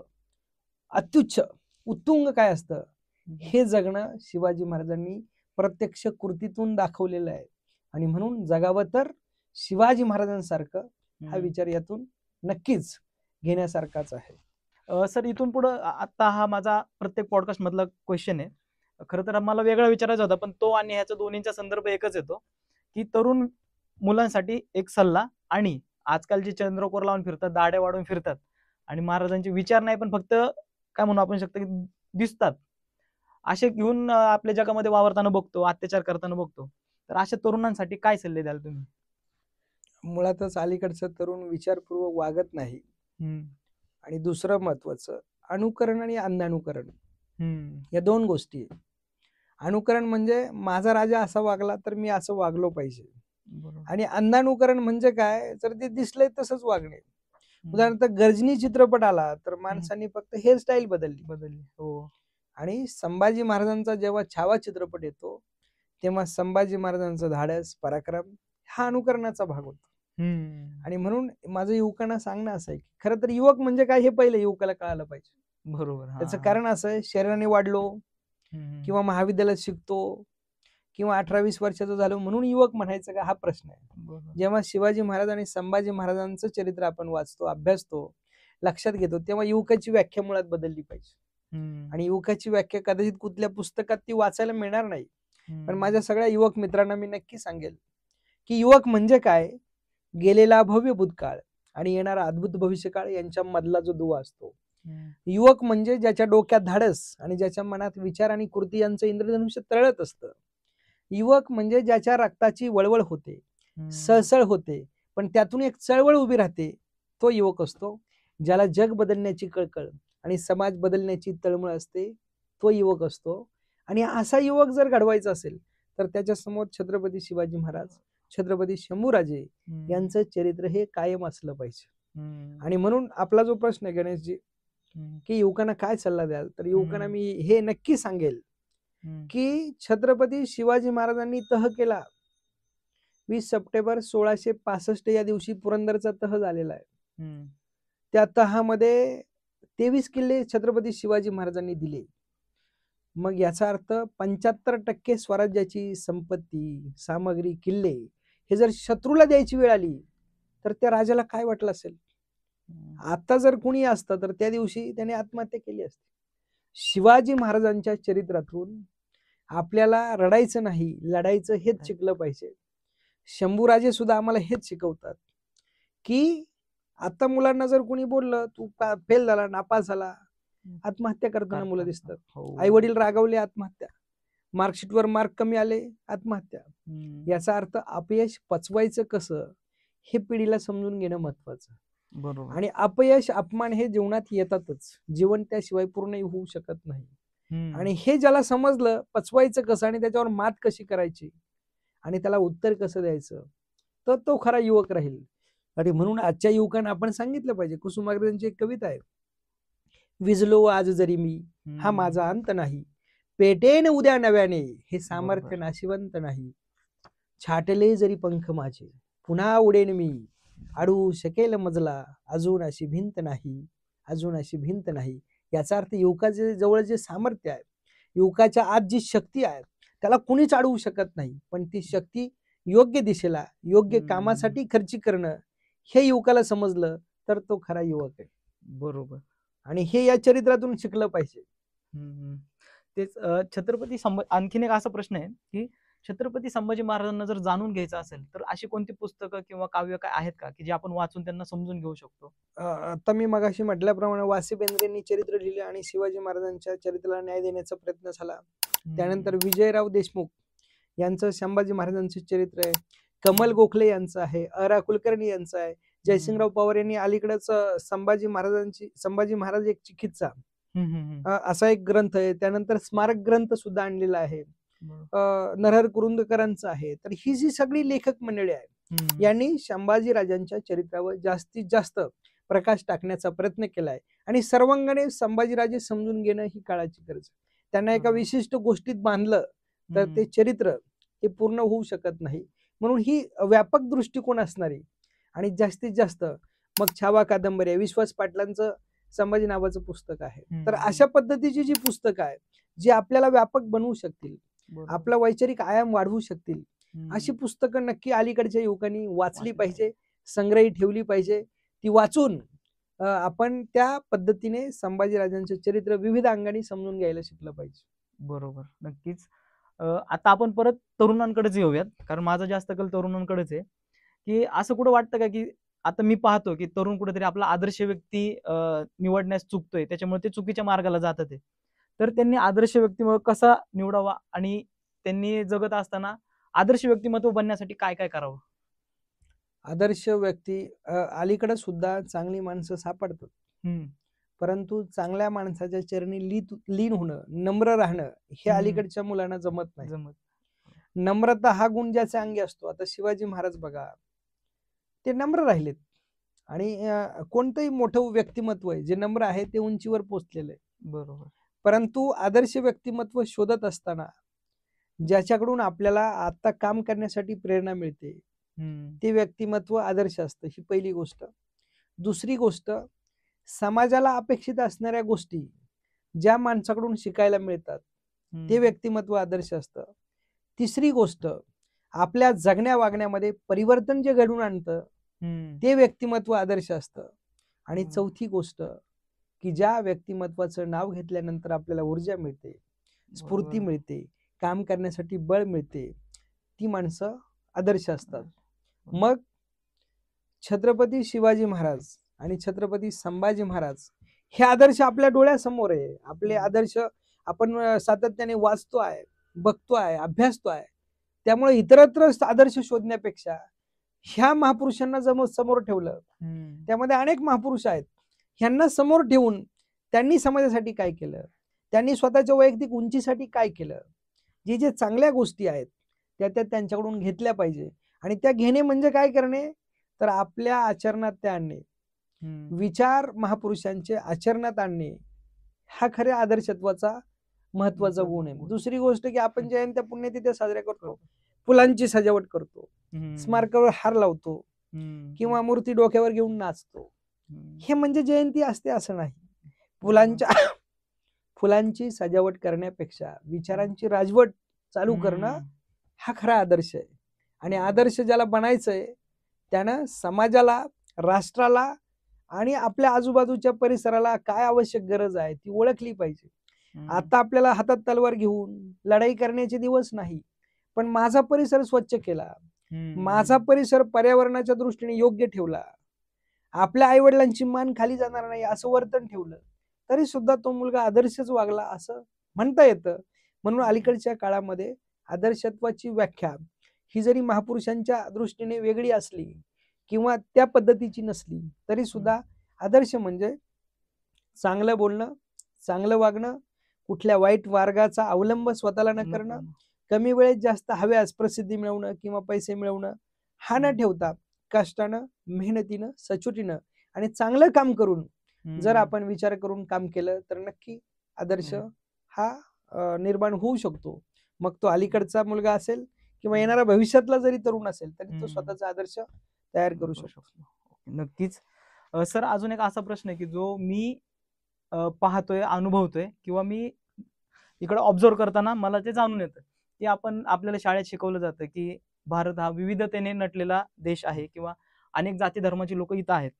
अत्युच्च, उत्तुंग काय असतं हे जगणं शिवाजी महाराजांनी प्रत्यक्ष कृतीतून दाखवलेलं आहे. आणि म्हणून जगावं तर शिवाजी महाराजांसारखं, हा विचार यातून नक्कीच घेण्यासारखाच आहे. सर, इथून पुढं आता हा माझा प्रत्येक पॉडकास्ट मधला क्वेश्चन आहे. खरं तर मला वेगळा विचारायचा होता, पण तो आणि ह्याचा दोन्हींचा संदर्भ एकच येतो की तरुण मुलांसाठी एक सल्ला. आणि आजकालचे चंद्रकोर लावून फिरतात, दाड्या वाढून फिरतात आणि महाराजांचे विचार नाही पण फक्त काय म्हणू आपण शकतो की दिसतात, असे घेऊन आपल्या जगामध्ये वावरताना बघतो, अत्याचार करताना बघतो. तर अशा तरुणांसाठी काय सल्ले द्याल तुम्ही? मुळातच अलीकडचं तरुण विचारपूर्वक वागत नाही. आणि दुसरं महत्वाचं, अनुकरण आणि अंधानुकरण, या दोन गोष्टी. अनुकरण म्हणजे माझा राजा असा वागला तर मी असं वागलो पाहिजे, आणि अंधानुकरण म्हणजे काय, जर ते दिसलंय तसंच वागणे. उदाहरणार्थ गजनी चित्रपट आला तर माणसांनी फक्त हेअरस्टाईल बदलली. हो. आणि संभाजी महाराजांचा जेव्हा छावा चित्रपट येतो तेव्हा संभाजी महाराजांचा धाडस, पराक्रम हा अनुकरणाचा भाग होतो. आणि म्हणून माझं युवकांना सांगणं असं आहे की खरं तर युवक म्हणजे काय हे पहिले युवकाला कळायला पाहिजे. बरोबर. त्याचं कारण असं आहे, शरीराने वाढलो, किंवा महाविद्यालयात शिकतो किंवा 18-20 वर्षाचं झालो म्हणून युवक म्हणायचं का, हा प्रश्न आहे. जेव्हा शिवाजी महाराज आणि संभाजी महाराजांचं चरित्र आपण वाचतो, अभ्यासतो, लक्षात घेतो, तेव्हा युवकाची व्याख्या मुळात बदलली पाहिजे. आणि युवकाची व्याख्या कदाचित कुठल्या पुस्तकात ती वाचायला मिळणार नाही, पण माझ्या सगळ्या युवक मित्रांना मी नक्की सांगेल की युवक म्हणजे काय, गेलेला भव्य भूतकाळ आणि येणारा अद्भुत भविष्यकाळ यांच्या मधला जो दुवा असतो. युवक म्हणजे ज्याच्या डोक्यात धाडस आणि ज्याच्या मनात विचार आणि कृती यांचं इंद्रधनुष्य तळत असतं. युवक म्हणजे ज्याच्या रक्ताची वळवळ होते, सळसळ होते, पण त्यातून एक चळवळ उभी राहते, तो युवक असतो. ज्याला जग बदलण्याची कळकळ आणि समाज बदलण्याची तळमळ असते, तो युवक असतो. आणि असा युवक जर घडवायचा असेल तर त्याच्या समोर छत्रपती शिवाजी महाराज, छत्रपती शंभूराजे यांचं चरित्र हे कायम असलं पाहिजे. आणि म्हणून आपला जो प्रश्न आहे गणेशजी, की युवकांना काय सल्ला द्याल, तर युवकांना मी हे नक्की सांगेल की छत्रपती शिवाजी महाराजांनी तह केला 20 सप्टेंबर 1665 या दिवशी पुरंदरचा तह झालेला आहे. त्या तहामध्ये 23 किल्ले छत्रपती शिवाजी महाराजांनी दिले. मग याचा अर्थ 75% स्वराज्याची संपत्ती, सामग्री, किल्ले हे जर शत्रूला द्यायची वेळ आली तर त्या राजाला काय वाटलं असेल. आता जर कुणी असतं तर त्या दिवशी त्याने आत्महत्या केली असती. शिवाजी महाराजांच्या चरित्रातून आपल्याला रडायचं नाही, लढायचं हेच शिकलं पाहिजे. शंभूराजे सुद्धा आम्हाला हेच शिकवतात की आता मुलांना जर कोणी बोललं तू फेल झाला, नापास झाला, आत्महत्या करताना मुलं दिसतात. आई वडील रागावले, आत्महत्या. मार्कशीटवर मार्क कमी आले, आत्महत्या. याचा अर्थ अपयश पचवायचं कसं हे पिढीला समजून घेणं महत्वाचं. बरोबर. आणि अपयश, अपमान हे जीवनात येतातच, जीवन त्याशिवाय पूर्ण होऊ शकत नाही. आणि हे ज्याला समजलं पचवायचं कसं आणि त्याच्यावर मात कशी करायची आणि त्याला उत्तर कसं द्यायचं, तर तो खरा युवक राहील. आणि म्हणून आजच्या युवकांना आपण सांगितलं पाहिजे. कुसुमाग्रजांची एक कविता आहे, विजलो आज जरी मी हा माझा अंत नाही, पेटेन उद्या नव्याने हे सामर्थ्य नाशिवंत नाही, छाटले जरी पंख माझे पुन्हा उडेन मी, अडू शकेल मजला अजून अशी भिंत नाही, अजून अशी भिंत नाही. याचा अर्थ युवकाच्या जवळ जे सामर्थ्य आहे, युवकाच्या आत जी शक्ती आहे त्याला कुणीच अडवू शकत नाही, पण ती शक्ती योग्य दिशेला, योग्य कामासाठी खर्ची करणं हे युवकाला समजलं तर तो खरा युवक आहे. बरोबर. आणि हे या चरित्रातून शिकलं पाहिजे. तेच छत्रपती आणखीन एक असा प्रश्न आहे की छत्रपती संभाजी महाराजांना जर जाणून घ्यायचं असेल तर अशी कोणती पुस्तकं किंवा काव्य काय आहेत का की जे आपण वाचून त्यांना समजून घेऊ शकतो? आता मी मगाशी म्हटल्याप्रमाणे वासी बेंद्रेंनी चरित्र लिहिले आणि शिवाजी महाराजांच्या चरित्राला न्याय देण्याचा प्रयत्न झाला. त्यानंतर विजयराव देशमुख यांचं संभाजी महाराजांचे चरित्र आहे. कमल गोखले यांचं आहे, अ.रा. कुलकर्णी यांचं आहे. जयसिंगराव पवार यांनी अलीकडेच संभाजी महाराज एक चिकित्सा असा एक ग्रंथ आहे. त्यानंतर स्मारक ग्रंथ सुद्धा आणलेला आहे. नरहर कुरुंदकरांचं आहे. तर ही जी सगळी लेखक मंडळी आहे यांनी संभाजी राजांच्या चरित्रावर जास्तीत जास्त प्रकाश टाकण्याचा प्रयत्न केलाय. आणि सर्वांगाने संभाजीराजे समजून घेणं ही काळाची गरज आहे. त्यांना एका विशिष्ट गोष्टीत बांधलं तर ते चरित्र हे पूर्ण होऊ शकत नाही. म्हणून ही व्यापक दृष्टिकोन असणारी आणि जास्तीत जास्त मग छावा कादंबरी आहे, विश्वास पाटलांचं संभाजी नावाचं पुस्तक आहे. तर अशा पद्धतीची जी पुस्तकं आहेत जी आपल्याला व्यापक बनवू शकतील, आपला वैचारिक आयाम वाढवू शकतील, अशी पुस्तकं नक्की अलीकडच्या युवकांनी वाचली पाहिजे, संग्रही ठेवली पाहिजे. ती वाचून आपण त्या पद्धतीने संभाजीराजांचे चरित्र विविध अंगाने समजून घ्यायला शिकलं पाहिजे. बरोबर, नक्कीच. आता आपण परत तरुणांकडेच येऊयात, कारण माझा जास्त कल तरुणांकडेच आहे. की असं कुठं वाटतं का की आता मी पाहतो की तरुण कुठेतरी आपला आदर्श व्यक्ती निवडण्यास चुकतोय, त्याच्यामुळे ते चुकीच्या मार्गाला जातात आहे. तर त्यांनी आदर्श व्यक्तिमत्व कसा निवडावा आणि त्यांनी जगत असताना आदर्श व्यक्तिमत्व बनण्यासाठी काय काय करावं? आदर्श व्यक्ती अलीकडे सुद्धा चांगली माणसं सापडतात, परंतु चांगल्या माणसाच्या चरणी लीन होणं, नम्र राहणं हे अलीकडच्या मुलांना जमत नाही. नम्रता हा गुण ज्याच्या अंगी असतो, आता शिवाजी महाराज बघा, ते नम्र राहिलेत. आणि कोणतंही मोठं व्यक्तिमत्व आहे जे नम्र आहे ते उंचीवर पोहोचलेलं आहे. बरोबर. परंतु आदर्श व्यक्तिमत्व शोधत असताना ज्याच्याकडून आपल्याला आता काम करण्यासाठी प्रेरणा मिळते ते व्यक्तिमत्व आदर्श असतं, ही पहिली गोष्ट. दुसरी गोष्ट, समाजाला अपेक्षित असणाऱ्या गोष्टी ज्या माणसाकडून शिकायला मिळतात ते व्यक्तिमत्व आदर्श असतं. तिसरी गोष्ट, आपल्या जगण्या वागण्यामध्ये परिवर्तन जे घडून आणतं ते व्यक्तिमत्व आदर्श असतं. आणि चौथी गोष्ट, की ज्या व्यक्तिमत्वाचं नाव घेतल्यानंतर आपल्याला ऊर्जा मिळते, स्फूर्ती मिळते, काम करण्यासाठी बळ मिळते, ती माणसं आदर्श असतात. मग छत्रपती शिवाजी महाराज आणि छत्रपती संभाजी महाराज हे आदर्श आपल्या डोळ्यासमोर आहे. आपले आदर्श आपण सातत्याने वाचतोय, बघतोय, अभ्यासतोय. त्यामुळे इतरत्र आदर्श शोधण्यापेक्षा ह्या महापुरुषांना समोर ठेवलं. त्यामध्ये अनेक महापुरुष आहेत. ह्यांना समोर ठेवून त्यांनी समाजासाठी काय केलं, त्यांनी स्वतःच्या वैयक्तिक उंचीसाठी काय केलं, जे चांगल्या गोष्टी आहेत त्या त्यांच्याकडून घेतल्या पाहिजे. आणि त्या घेणे म्हणजे काय करणे, तर आपल्या आचरणात ते आणणे. विचार महापुरुषांचे आचरणात आणणे हा खऱ्या आदर्शत्वाचा महत्वाचा गुण आहे. दुसरी गोष्ट, की आपण जयंत्या पुण्यतिथ्या साजऱ्या करतो, फुलांची सजावट करतो, स्मारकावर हार लावतो किंवा मूर्ती डोक्यावर घेऊन नाचतो. हे म्हणजे जयंती असते असं नाही. फुलांची सजावट करण्यापेक्षा विचारांची राजवट चालू करणं हा खरा आदर्श आहे. आणि आदर्श ज्याला बनायचंय त्यानं समाजाला, राष्ट्राला आणि आपल्या आजूबाजूच्या परिसराला काय आवश्यक गरज आहे ती ओळखली पाहिजे. आता आपल्याला हातात तलवार घेऊन लढाई करण्याचे दिवस नाही, पण माझा परिसर स्वच्छ केला, माझा परिसर पर्यावरणाच्या दृष्टीने योग्य ठेवला, आपल्या आई वडिलांची मान खाली जाणार नाही असं वर्तन ठेवलं, तरी सुद्धा तो मुलगा आदर्शच वागला असं म्हणता येतं. म्हणून अलीकडच्या काळामध्ये आदर्शत्वाची व्याख्या ही जरी महापुरुषांच्या दृष्टीने वेगळी असली किंवा त्या पद्धतीची नसली, तरी सुद्धा आदर्श म्हणजे चांगलं बोलणं, चांगलं वागणं, कुठल्या वाईट मार्गाचा अवलंब स्वतःला न करणं, कमी वेळेत जास्त हव्यास प्रसिद्धी मिळवणं किंवा पैसे मिळवणं हा न ठेवता कष्टानं, मेहनतीनं, सचोटीनं आणि चांगलं काम करून जर आपण विचार करून काम केलं तर नक्की आदर्श हा निर्माण होऊ शकतो. मग तो अलीकडचा मुलगा असेल किंवा येणारा भविष्यातला जरी तरुण असेल तरी तो स्वतःचा आदर्श तयार करू शकतो. नक्कीच. सर, अजून एक असा प्रश्न आहे की जो मी पाहतोय, अनुभवतोय किंवा मी इकडे ऑब्झर्व करताना मला ते जाणून येतं की आपल्याला शाळेत शिकवलं जातं की भारत हा विविधतेने नटलेला देश आहे किंवा अनेक जाती धर्माची लोक इथं आहेत.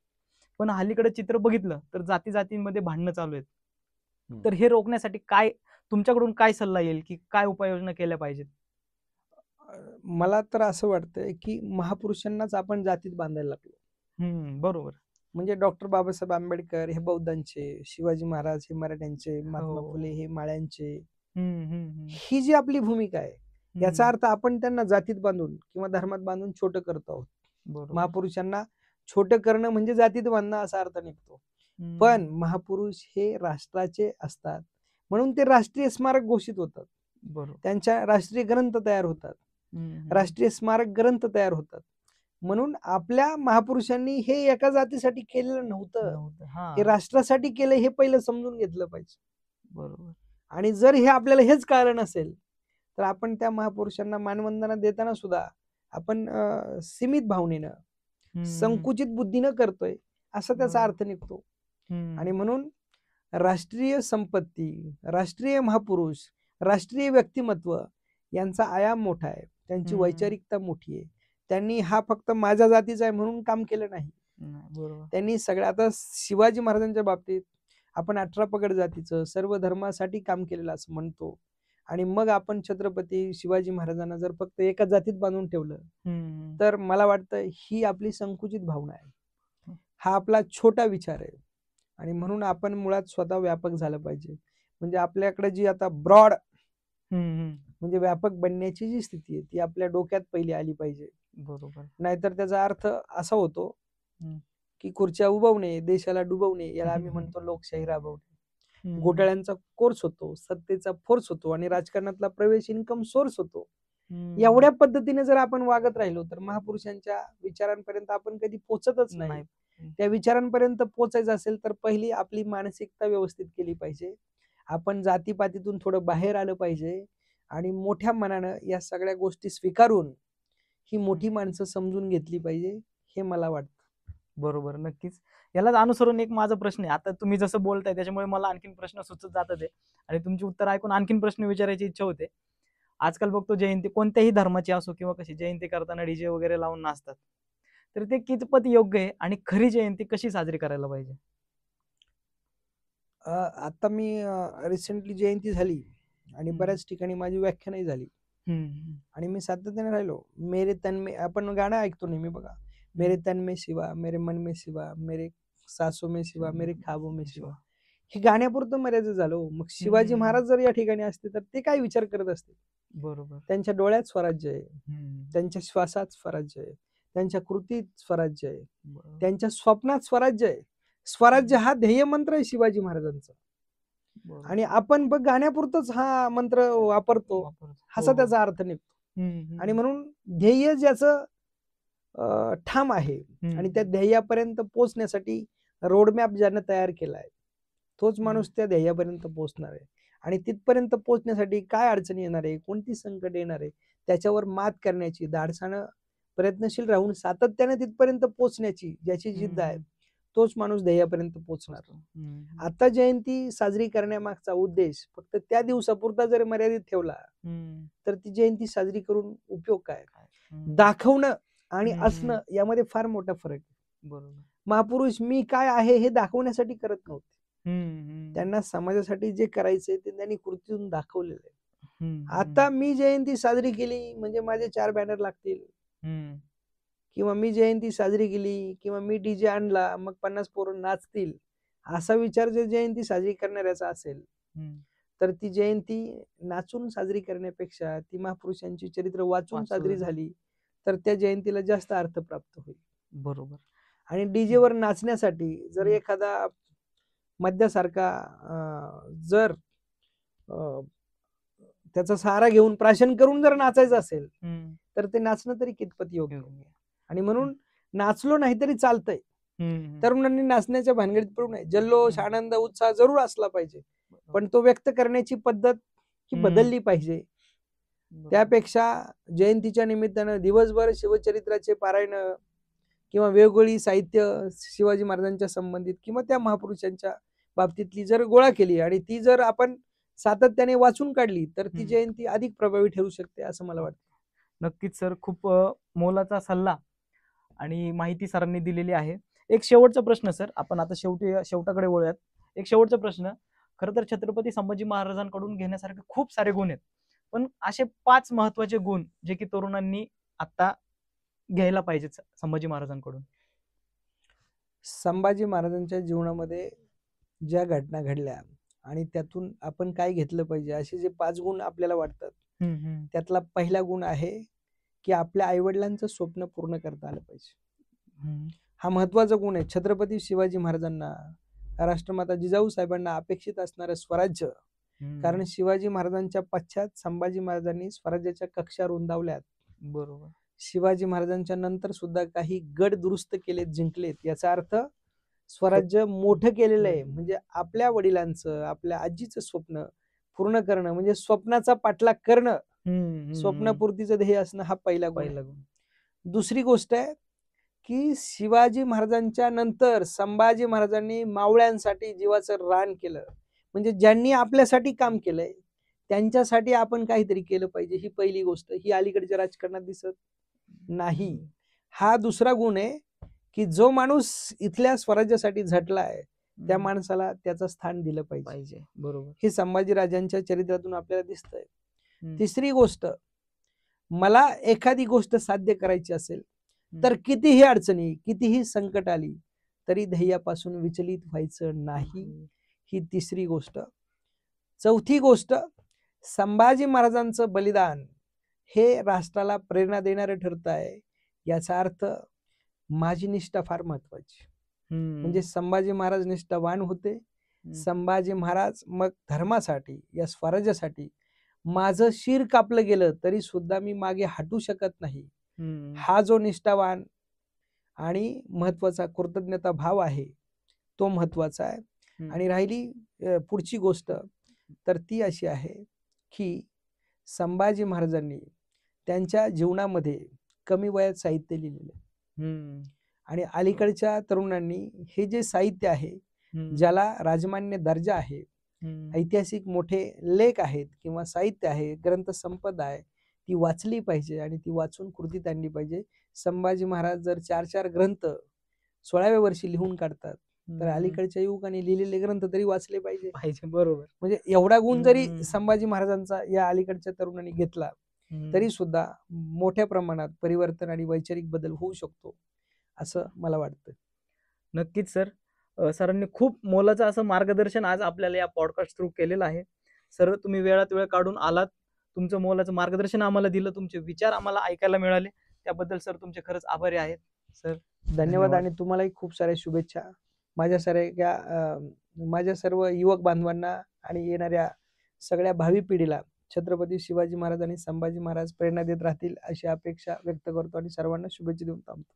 पण हल्लीकडे चित्र बघितलं तर जाती जातींमध्ये भांडणं चालू आहेत. तर हे रोखण्यासाठी काय तुमच्याकडून काय सल्ला येईल की काय उपाययोजना केल्या पाहिजेत? मला तर असं वाटतंय की महापुरुषांनाच आपण जातीत बांधायला लागलो. बरोबर. म्हणजे डॉक्टर बाबासाहेब आंबेडकर हे बौद्धांचे, शिवाजी महाराज हे मराठ्यांचे, महात्मा फुले हे माळ्यांचे, ही जी आपली भूमिका आहे याचा अर्थ आपण त्यांना जातीत बांधून किंवा धर्मात बांधून छोटं करतो आहोत. महापुरुषांना छोटं करणं म्हणजे जातीत बांधणं असा अर्थ निघतो. पण महापुरुष हे राष्ट्राचे असतात म्हणून ते राष्ट्रीय स्मारक घोषित होतात. त्यांच्या राष्ट्रीय ग्रंथ तयार होतात, राष्ट्रीय स्मारक ग्रंथ तयार होतात. म्हणून आपल्या महापुरुषांनी हे एका जातीसाठी केलेलं नव्हतं, हे राष्ट्रासाठी केलं हे पहिलं समजून घेतलं पाहिजे. बरोबर. आणि जर हे आपल्याला हेच कारण असेल तर आपण त्या महापुरुषांना मानवंदना देताना सुद्धा आपण सीमित भावनेनं, संकुचित बुद्धीनं करतोय असा त्याचा अर्थ निघतो. आणि म्हणून राष्ट्रीय संपत्ती, राष्ट्रीय महापुरुष, राष्ट्रीय व्यक्तिमत्व यांचा आयाम मोठा आहे, त्यांची वैचारिकता मोठी आहे. त्यांनी हा फक्त माझ्या जातीचा आहे म्हणून काम केलं नाही. त्यांनी सगळ्या, आता शिवाजी महाराजांच्या बाबतीत आपण 18 पगड जातीचं सर्व धर्मासाठी काम केलेलं असं म्हणतो. आणि मग आपण छत्रपती शिवाजी महाराजांना जर फक्त एका जातीत बांधून ठेवलं तर मला वाटतं ही आपली संकुचित भावना आहे, हा आपला छोटा विचार आहे. आणि म्हणून आपण मुळात स्वतः व्यापक झालं पाहिजे. म्हणजे आपल्याकडे जी आता ब्रॉड म्हणजे व्यापक बनण्याची जी स्थिती आहे ती आपल्या डोक्यात पहिली आली पाहिजे. बरोबर. नाहीतर त्याचा अर्थ असा होतो की खुर्च्या उभवणे, देशाला डुबवणे, याला आम्ही म्हणतो लोकशाही राबवणे. घोटाळ्यांचा कोर्स होतो, सत्तेचा फोर्स होतो आणि राजकारणातला प्रवेश इन्कम सोर्स होतो. एवढ्या पद्धतीने जर आपण वागत राहिलो तर महापुरुषांच्या विचारांपर्यंत आपण कधी पोहोचतच नाही. त्या विचारांपर्यंत पोहोचायचं असेल तर पहिली आपली मानसिकता व्यवस्थित केली पाहिजे. आपण जातीपातीतून थोडं बाहेर आलं पाहिजे आणि मोठ्या मनानं या सगळ्या गोष्टी स्वीकारून ही मोठी माणसं समजून घेतली पाहिजे, हे मला वाटतं. बरोबर, नक्कीच. यालाच अनुसरून एक माझा प्रश्न आहे. आता तुम्ही जसं बोलताय त्याच्यामुळे मला आणखीन प्रश्न सुचत जातात आहे आणि तुमची उत्तर ऐकून आणखीन प्रश्न विचारायची इच्छा होते. आजकाल बघतो जयंती कोणत्याही धर्माची असो किंवा कशी जयंती करताना डीजे वगैरे लावून नाचतात. तर ते कितपत योग्य आहे आणि खरी जयंती कशी साजरी करायला पाहिजे? आता मी रिसेंटली जयंती झाली आणि बऱ्याच ठिकाणी माझी व्याख्यानही झाली आणि मी सातत्याने राहिलो. मेरे तन में, आपण गाणं ऐकतो नेहमी बघा, मेरे तन में शिवा, मेरे मन में शिवा, मेरे सासों में शिवा, मेरे ख्वाबों में शिवा. हे गाण्यापुरतं मर्यादित झालो. मग शिवाजी महाराज जर या ठिकाणी असते तर ते काय विचार करत असते? बरोबर. त्यांच्या डोळ्यात स्वराज्य आहे, त्यांच्या श्वासात स्वराज्य आहे, त्यांच्या कृतीत स्वराज्य आहे, त्यांच्या स्वप्नात स्वराज्य आहे. स्वराज्य हा ध्येय मंत्र आहे शिवाजी महाराजांचा. आणि आपण बघ गाण्यापुरतच हा मंत्र वापरतो, असा त्याचा अर्थ निघतो. आणि म्हणून ध्येय ज्याचं ठाम आहे आणि त्या ध्येयापर्यंत पोहोचण्यासाठी रोडमॅप ज्यानं तयार केलाय तोच माणूस त्या ध्येयापर्यंत पोहोचणार आहे. आणि तिथपर्यंत पोहोचण्यासाठी काय अडचणी येणार आहे, कोणती संकट येणार आहे, त्याच्यावर मात करण्याची, धाडसानं प्रयत्नशील राहून सातत्याने तिथपर्यंत पोहोचण्याची ज्याची जिद्द आहे तोच माणूस ध्येयापर्यंत पोहोचणार. आता जयंती साजरी करण्यामागचा उद्देश फक्त त्या दिवसापुरता जर मर्यादित ठेवला तर ती जयंती साजरी करून उपयोग काय? दाखवणं आणि असणं यामध्ये फार मोठा फरक आहे. बरोबर. महापुरुष मी काय आहे हे दाखवण्यासाठी करत नव्हते. त्यांना समाजासाठी जे करायचंय ते त्यांनी कृतीतून दाखवलेलं आहे. आता मी जयंती साजरी केली म्हणजे माझे 4 बॅनर लागतील, किंवा मी जयंती साजरी केली किंवा मी डीजे आणला मग 50 पोरं नाचतील, असा विचार जर जयंती साजरी करणाऱ्याचा असेल तर ती जयंती नाचून साजरी करण्यापेक्षा ती महापुरुषांची चरित्र वाचून साजरी झाली तर त्या जयंतीला जास्त अर्थ प्राप्त होईल. बरोबर. आणि डीजेवर नाचण्यासाठी जर एखादा मद्यासारखा जर त्याचा सहारा घेऊन प्राशन करून जर नाचायचं असेल तर ते नाचणं तरी कितपत योग्य. आणि म्हणून नाचलो नाही तरी चालतंय. तरुणांनी नाचण्याच्या भानगडीत पडू नये. जल्लोष, आनंद, उत्साह जरूर असला पाहिजे, पण तो व्यक्त करण्याची पद्धत ही बदलली पाहिजे. त्यापेक्षा जयंतीच्या निमित्तानं दिवसभर शिवचरित्राचे पारायण किंवा वेगवेगळी साहित्य शिवाजी महाराजांच्या संबंधित किंवा त्या महापुरुषांच्या बाबतीतली जर गोळा केली आणि ती जर आपण सातत्याने वाचून काढली तर ती जयंती अधिक प्रभावी ठरू शकते असं मला वाटतं. नक्कीच सर, खूप मोलाचा सल्ला आणि माहिती सरांनी दिलेली आहे. एक शेवटचा प्रश्न सर, आपण आता शेवटाकडे वळूयात. एक शेवटचा प्रश्न, खरं तर छत्रपती संभाजी महाराजांकडून घेण्यासारखे खूप सारे गुण आहेत, पण असे 5 महत्वाचे गुण जे की तरुणांनी आता घ्यायला पाहिजेत संभाजी महाराजांकडून. संभाजी महाराजांच्या जीवनामध्ये ज्या घटना घडल्या आणि त्यातून आपण काय घेतलं पाहिजे असे जे 5 गुण आपल्याला वाटतात त्यातला पहिला गुण आहे की आपल्या आईवडिलांचं स्वप्न पूर्ण करता आलं पाहिजे. हा महत्वाचा गुण आहे. छत्रपती शिवाजी महाराजांना, राष्ट्रमाता जिजाऊ साहेबांना अपेक्षित असणारं स्वराज्य, कारण शिवाजी महाराजांच्या पश्चात संभाजी महाराजांनी स्वराज्याच्या कक्षा रुंदावल्यात. बरोबर. शिवाजी महाराजांच्या नंतर सुद्धा काही गड दुरुस्त केलेत, जिंकलेत. याचा अर्थ स्वराज्य मोठं केलेलं आहे. म्हणजे आपल्या वडिलांचं, आपल्या आजीचं स्वप्न पूर्ण करणं म्हणजे स्वप्नाचा पाठलाग करणं, स्वप्नपूर्तीचं ध्येय असणं हा पहिला गुण. दुसरी गोष्ट आहे की शिवाजी महाराजांच्या नंतर संभाजी महाराजांनी मावळ्यांसाठी जीवाचं रान केलं. म्हणजे ज्यांनी आपल्यासाठी काम केलंय त्यांच्यासाठी आपण काहीतरी केलं पाहिजे, ही पहिली गोष्ट. ही अलीकडच्या राजकारणात दिसत नाही. हा दुसरा गुण आहे की जो माणूस इथल्या स्वराज्यासाठी झटलाय त्या माणसाला त्याचं स्थान दिलं पाहिजे. बरोबर. हे संभाजी राजांच्या चरित्रातून आपल्याला दिसतंय. तिसरी गोष्ट, मला एखादी गोष्ट साध्य करायची असेल तर कितीही अडचणी, कितीही संकट आली तरी ध्येयापासून विचलित व्हायचं नाही, ही तिसरी गोष्ट. चौथी गोष्ट, संभाजी महाराजांचं बलिदान हे राष्ट्राला प्रेरणा देणारं ठरत आहे. याचा अर्थ माझी निष्ठा फार महत्वाची. म्हणजे संभाजी महाराज निष्ठावान होते. संभाजी महाराज मग धर्मासाठी, या स्वराज्यासाठी माझं शिर कापलं गेलं तरी सुद्धा मी मागे हटू शकत नाही, हा जो निष्ठावान आणि महत्वाचा कृतज्ञता भाव आहे तो महत्वाचा आहे. आणि राहिली पुढची गोष्ट तर ती अशी आहे की संभाजी महाराजांनी त्यांच्या जीवनामध्ये कमी वयात साहित्य लिहिलेलं. आणि अलीकडच्या तरुणांनी हे जे साहित्य आहे, ज्याला राजमान्य दर्जा आहे, ऐतिहासिक मोठे लेख आहेत किंवा साहित्य आहे, ग्रंथ संपदा आहे, ती वाचली पाहिजे आणि ती वाचून कृतीत आणली पाहिजे. संभाजी महाराज जर 4-4 ग्रंथ 16व्या वर्षी लिहून काढतात, तर अलीकडच्या युवकांनी लिहिलेले ग्रंथ तरी वाचले पाहिजे. बरोबर. म्हणजे एवढा गुण जरी संभाजी महाराजांचा या अलीकडच्या तरुणांनी घेतला, तरी सुद्धा मोठ्या प्रमाणात परिवर्तन आणि वैचारिक बदल होऊ शकतो, असं मला वाटतं. नक्कीच सर. सरांनी खूप मोलाचं असं मार्गदर्शन आज आपल्याला या पॉडकास्ट थ्रू केलेलं आहे. सर, तुम्ही वेळात वेळ काढून आलात, तुमचं मोलाचं मार्गदर्शन आम्हाला दिलं, तुमचे विचार आम्हाला ऐकायला मिळाले, त्याबद्दल सर तुमचे खरंच आभारी आहेत. सर धन्यवाद. आणि तुम्हालाही खूप साऱ्या शुभेच्छा. माझ्या सर्व युवक बांधवांना आणि येणाऱ्या सगळ्या भावी पिढीला छत्रपती शिवाजी महाराज आणि संभाजी महाराज प्रेरणा देत राहतील, अशी अपेक्षा व्यक्त करतो आणि सर्वांना शुभेच्छा देऊन थांबतो.